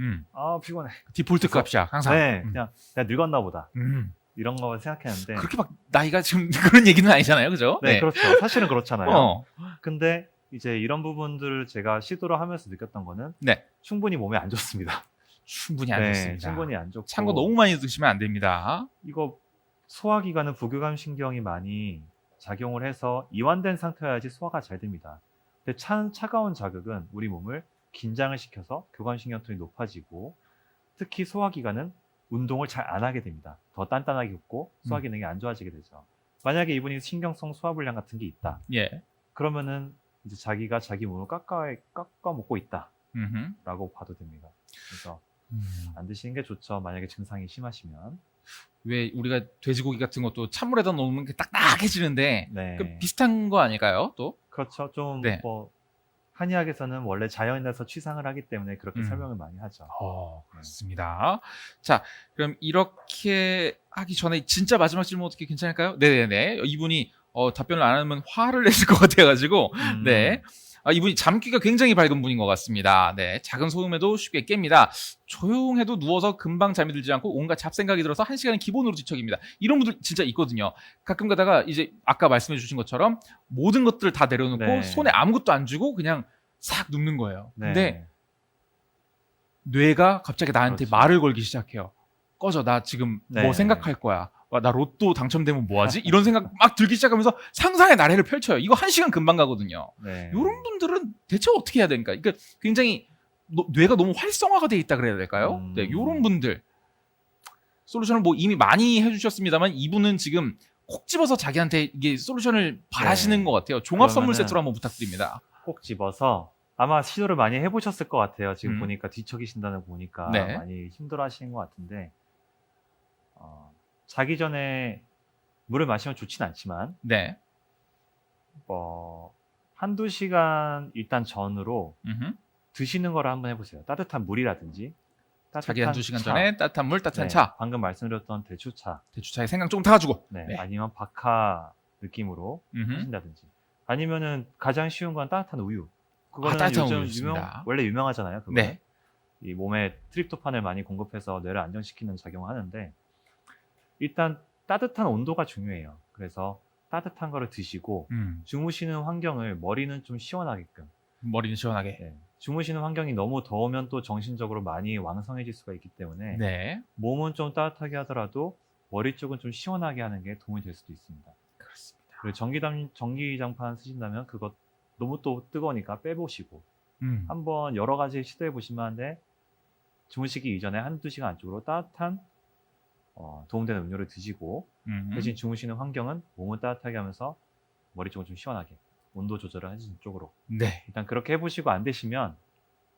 피곤해. 디폴트 값이야 항상. 네, 그냥 내가 늙었나 보다. 음. 이런 거 생각했는데 그렇게 막 나이가 지금 그런 얘기는 아니잖아요, 그죠? 네, 그렇죠. 사실은 그렇잖아요. 근데 이제 이런 부분들을 제가 시도를 하면서 느꼈던 거는 네. 충분히 몸에 안 좋습니다. 충분히 안 네, 좋습니다. 충분히 안 좋고 찬 거 너무 많이 드시면 안 됩니다. 이거 소화기관은 부교감 신경이 많이 작용을 해서 이완된 상태여야지 소화가 잘 됩니다. 근데 차가운 자극은 우리 몸을 긴장을 시켜서 교감신경통이 높아지고 특히 소화기관은 운동을 잘 안 하게 됩니다. 더 단단하게 굽고 소화 기능이 안 좋아지게 되죠. 만약에 이분이 신경성 소화불량 같은 게 있다. 예. 그러면은 이제 자기가 자기 몸을 깎아 먹고 있다라고 음흠. 봐도 됩니다. 그래서 안 드시는 게 좋죠. 만약에 증상이 심하시면. 왜 우리가 돼지고기 같은 것도 찬물에다 넣으면 딱딱해지는데 네. 그 비슷한 거 아닐까요? 또? 그렇죠. 좀 네. 뭐 한의학에서는 원래 자연에서 취상을 하기 때문에 그렇게 음. 설명을 많이 하죠. 그렇습니다. 자, 그럼 이렇게 하기 전에 진짜 마지막 질문 어떻게 괜찮을까요? 네네네. 이분이 답변을 안 하면 화를 냈을 것 같아가지고 네. 이분이 잠귀가 굉장히 밝은 분인 것 같습니다. 네, 작은 소음에도 쉽게 깹니다. 조용해도 누워서 금방 잠이 들지 않고 온갖 잡생각이 들어서 1시간은 기본으로 뒤척입니다. 이런 분들 진짜 있거든요. 가끔 가다가 이제 아까 말씀해 주신 것처럼 모든 것들을 다 내려놓고 네. 손에 아무것도 안 쥐고 그냥 싹 눕는 거예요. 네. 근데 뇌가 갑자기 나한테 그렇죠. 말을 걸기 시작해요. 꺼져, 나 지금 네. 뭐 생각할 거야. 와, 나 로또 당첨되면 뭐하지? 이런 생각 막 들기 시작하면서 상상의 나래를 펼쳐요. 이거 1시간 금방 가거든요. 네. 이런 분들은 대체 어떻게 해야 되니까? 그러니까 굉장히 뇌가 너무 활성화가 돼 있다 그래야 될까요? 네, 이런 분들 솔루션을 뭐 이미 많이 해주셨습니다만 이분은 지금 콕 집어서 자기한테 이게 솔루션을 바라시는 네. 것 같아요. 종합 선물 그러면은 세트로 한번 부탁드립니다. 꼭 집어서 아마 시도를 많이 해보셨을 것 같아요. 지금 음. 보니까 뒤척이신다는 거 보니까 네. 많이 힘들어하시는 것 같은데 자기 전에 물을 마시면 좋진 않지만 네. 한두 시간 일단 전으로 음흠. 드시는 거를 한번 해보세요. 따뜻한 물이라든지 자기 한 2시간 차. 전에 따뜻한 물, 따뜻한 네, 차, 방금 말씀드렸던 대추차, 대추차에 생강 좀 타가지고. 네, 네. 아니면 바카 느낌으로 음흠. 하신다든지 아니면은 가장 쉬운 건 따뜻한 우유. 그거는 따뜻한 요즘 우유 좋습니다. 원래 유명하잖아요. 그거는. 네. 이 몸에 트립토판을 많이 공급해서 뇌를 안정시키는 작용을 하는데 일단 따뜻한 온도가 중요해요. 그래서 따뜻한 거를 드시고 주무시는 환경을 머리는 좀 시원하게끔. 머리는 시원하게. 네. 주무시는 환경이 너무 더우면 또 정신적으로 많이 왕성해질 수가 있기 때문에 네. 몸은 좀 따뜻하게 하더라도 머리 쪽은 좀 시원하게 하는 게 도움이 될 수도 있습니다. 그렇습니다. 그리고 전기장판 쓰신다면 그거 너무 또 뜨거우니까 빼보시고 한번 여러 가지 시도해 보시면 하는데 주무시기 이전에 한두 시간 안쪽으로 따뜻한 도움되는 음료를 드시고 대신 주무시는 환경은 몸을 따뜻하게 하면서 머리 쪽은 좀 시원하게 온도 조절을 하시는 쪽으로 네. 일단 그렇게 해보시고 안 되시면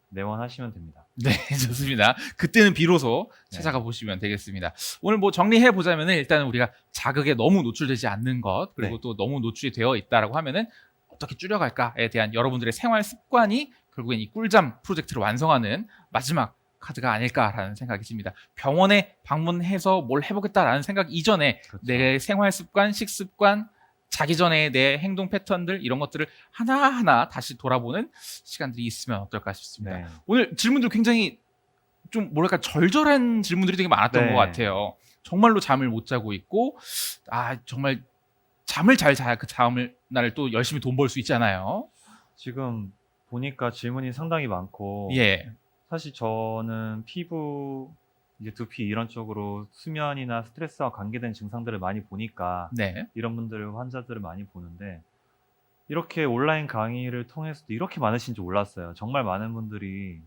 내원하시면 됩니다. 네, 좋습니다. 그때는 비로소 네. 찾아가 보시면 되겠습니다. 오늘 뭐 정리해 보자면은 일단은 우리가 자극에 너무 노출되지 않는 것 그리고 네. 또 너무 노출이 되어 있다라고 하면은 어떻게 줄여갈까에 대한 여러분들의 생활 습관이 결국엔 이 꿀잠 프로젝트를 완성하는 마지막 카드가 아닐까라는 생각이 듭니다. 병원에 방문해서 뭘 해보겠다라는 생각 이전에 그렇죠. 내 생활 습관, 식습관, 자기 전에 내 행동 패턴들 이런 것들을 하나하나 다시 돌아보는 시간들이 있으면 어떨까 싶습니다. 네. 오늘 질문들 굉장히 좀 뭐랄까 절절한 질문들이 되게 많았던 네. 것 같아요. 정말로 잠을 못 자고 있고 정말 잠을 잘 자야 그 다음 날 또 열심히 돈 벌 수 있잖아요. 지금 보니까 질문이 상당히 많고 예. 사실 저는 피부, 이제 두피 이런 쪽으로 수면이나 스트레스와 관계된 증상들을 많이 보니까 네. 이런 분들을 환자들을 많이 보는데 이렇게 온라인 강의를 통해서도 이렇게 많으신 줄 몰랐어요. 정말 많은 분들이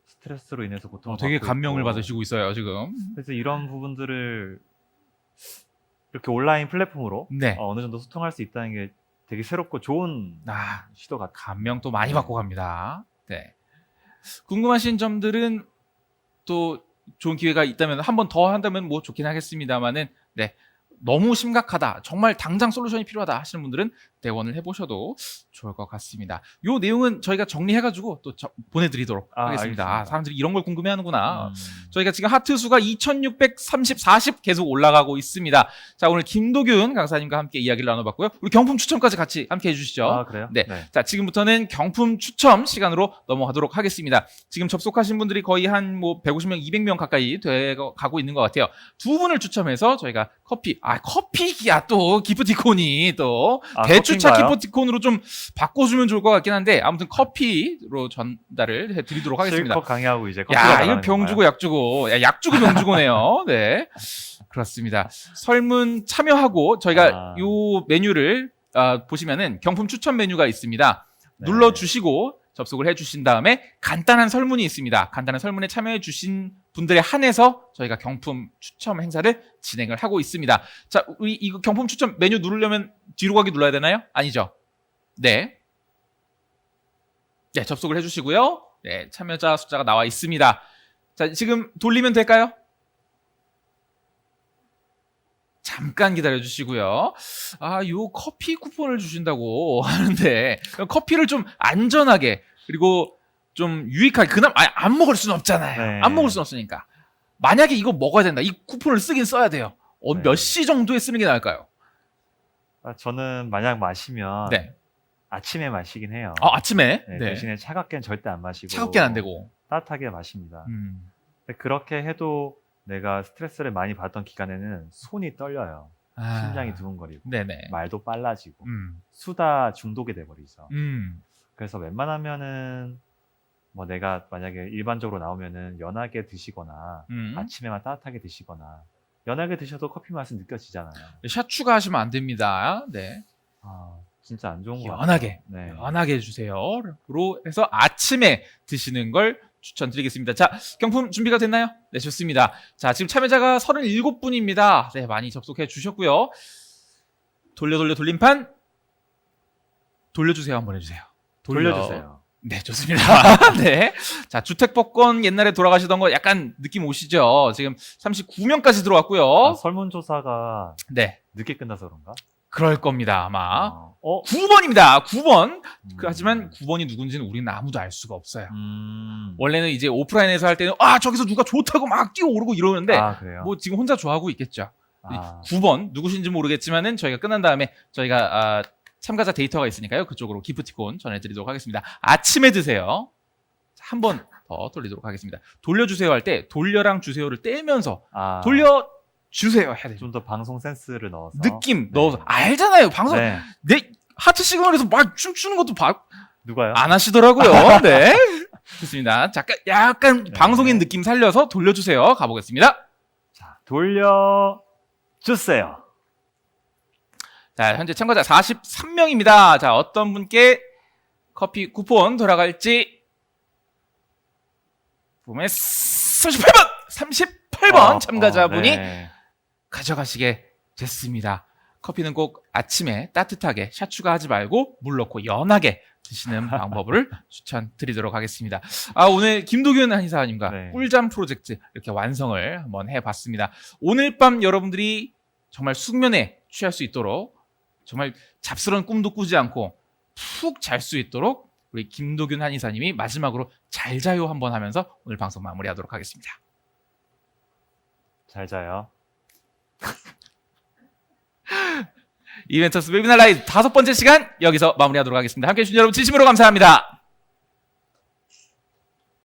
스트레스로 인해서 고통을 되게 받고 감명을 있고. 받으시고 있어요, 지금. 그래서 이런 부분들을 이렇게 온라인 플랫폼으로 네. 어느 정도 소통할 수 있다는 게 되게 새롭고 좋은 시도 같아요. 감명 또 많이 받고 갑니다. 네. 궁금하신 점들은 또 좋은 기회가 있다면 한 번 더 한다면 뭐 좋긴 하겠습니다만은 네. 너무 심각하다. 정말 당장 솔루션이 필요하다 하시는 분들은 대원을 해보셔도 좋을 것 같습니다. 요 내용은 저희가 정리해가지고 또 보내드리도록 하겠습니다. 알겠습니다. 사람들이 이런 걸 궁금해하는구나. 음. 저희가 지금 하트 수가 2640 계속 올라가고 있습니다. 자, 오늘 김도균 강사님과 함께 이야기를 나눠봤고요. 우리 경품 추첨까지 같이 함께 해주시죠. 그래요? 네. 자, 지금부터는 경품 추첨 시간으로 넘어가도록 하겠습니다. 지금 접속하신 분들이 거의 한 뭐 150명, 200명 가까이 돼 가고 있는 것 같아요. 두 분을 추첨해서 저희가 커피, 커피야 또 기프티콘이 또 아, 대추차 커피인가요? 기프티콘으로 좀 바꿔주면 좋을 것 같긴 한데 아무튼 커피로 전달을 해드리도록 하겠습니다. 실컷 강의하고 이제 커피가 야, 이거 나가는 병 건가요? 주고 약 주고, 야, 약 주고 병 주고네요. 네, 그렇습니다. 설문 참여하고 저희가 요 메뉴를 보시면은 경품 추천 메뉴가 있습니다. 네. 눌러주시고 접속을 해주신 다음에 간단한 설문이 있습니다. 간단한 설문에 참여해주신 분들에 한해서 저희가 경품 추첨 행사를 진행을 하고 있습니다. 자, 우리 이거 경품 추첨 메뉴 누르려면 뒤로 가기 눌러야 되나요? 아니죠? 네. 네, 접속을 해주시고요. 네, 참여자 숫자가 나와 있습니다. 자, 지금 돌리면 될까요? 잠깐 기다려 주시고요. 요 커피 쿠폰을 주신다고 하는데 커피를 좀 안전하게 그리고 좀 유익하게 그나마 안 먹을 수는 없잖아요. 네. 안 먹을 수는 없으니까. 만약에 이거 먹어야 된다. 이 쿠폰을 쓰긴 써야 돼요. 네. 몇 시 정도에 쓰는 게 나을까요? 저는 만약 마시면 네. 아침에 마시긴 해요. 아침에? 네, 네. 대신에 차갑게는 절대 안 마시고 차갑게는 안 되고. 따뜻하게 마십니다. 음. 근데 그렇게 해도 내가 스트레스를 많이 받던 기간에는 손이 떨려요. 심장이 두근거리고 네네. 말도 빨라지고 음. 수다 중독이 돼버리죠. 음. 그래서 웬만하면은 뭐 내가 만약에 일반적으로 나오면은 연하게 드시거나 아침에만 따뜻하게 드시거나 연하게 드셔도 커피 맛은 느껴지잖아요. 샷 추가하시면 안 됩니다. 네. 진짜 안 좋은 거 같아요. 연하게. 네. 연하게 해주세요. 로 해서 아침에 드시는 걸 추천드리겠습니다. 자, 경품 준비가 됐나요? 네, 좋습니다. 자, 지금 참여자가 37분입니다. 네, 많이 접속해 주셨고요. 돌림판 돌려주세요. 한번 해주세요. 돌려주세요. 네, 좋습니다. 네. 자, 주택복권 옛날에 돌아가시던 거 약간 느낌 오시죠? 지금 39명까지 들어왔고요. 설문조사가 네. 늦게 끝나서 그런가? 그럴 겁니다, 아마. 9번입니다. 9번. 하지만 9번이 누군지는 우리는 아무도 알 수가 없어요. 원래는 이제 오프라인에서 할 때는 저기서 누가 좋다고 막 뛰어오르고 이러는데 그래요? 뭐 지금 혼자 좋아하고 있겠죠. 9번 누구신지 모르겠지만은 저희가 끝난 다음에 저희가 참가자 데이터가 있으니까요. 그쪽으로 기프티콘 전해드리도록 하겠습니다. 아침에 드세요. 한 번 더 돌리도록 하겠습니다. 돌려주세요 할 때 돌려랑 주세요를 떼면서 돌려주세요 해야 돼요. 좀 더 방송 센스를 넣어서 느낌 넣어서 알잖아요. 방송 네. 내 하트 시그널에서 막 춤추는 것도 누가요? 안 하시더라고요. 네. 좋습니다. 잠깐 약간 네. 방송인 느낌 살려서 돌려주세요. 가보겠습니다. 자, 돌려주세요. 자, 현재 참가자 43명입니다. 자, 어떤 분께 커피 쿠폰 돌아갈지 보면 38번 참가자분이 네. 가져가시게 됐습니다. 커피는 꼭 아침에 따뜻하게 샷 추가하지 말고 물 넣고 연하게 드시는 방법을 추천드리도록 하겠습니다. 오늘 김도균 한의사님과 네. 꿀잠 프로젝트 이렇게 완성을 한번 해봤습니다. 오늘 밤 여러분들이 정말 숙면에 취할 수 있도록 정말 잡스러운 꿈도 꾸지 않고 푹 잘 수 있도록 우리 김도균 한의사님이 마지막으로 잘 자요 한번 하면서 오늘 방송 마무리하도록 하겠습니다. 잘 자요. 이벤터스 웨비나 라이브 5번째 시간 여기서 마무리하도록 하겠습니다. 함께해 주신 여러분 진심으로 감사합니다.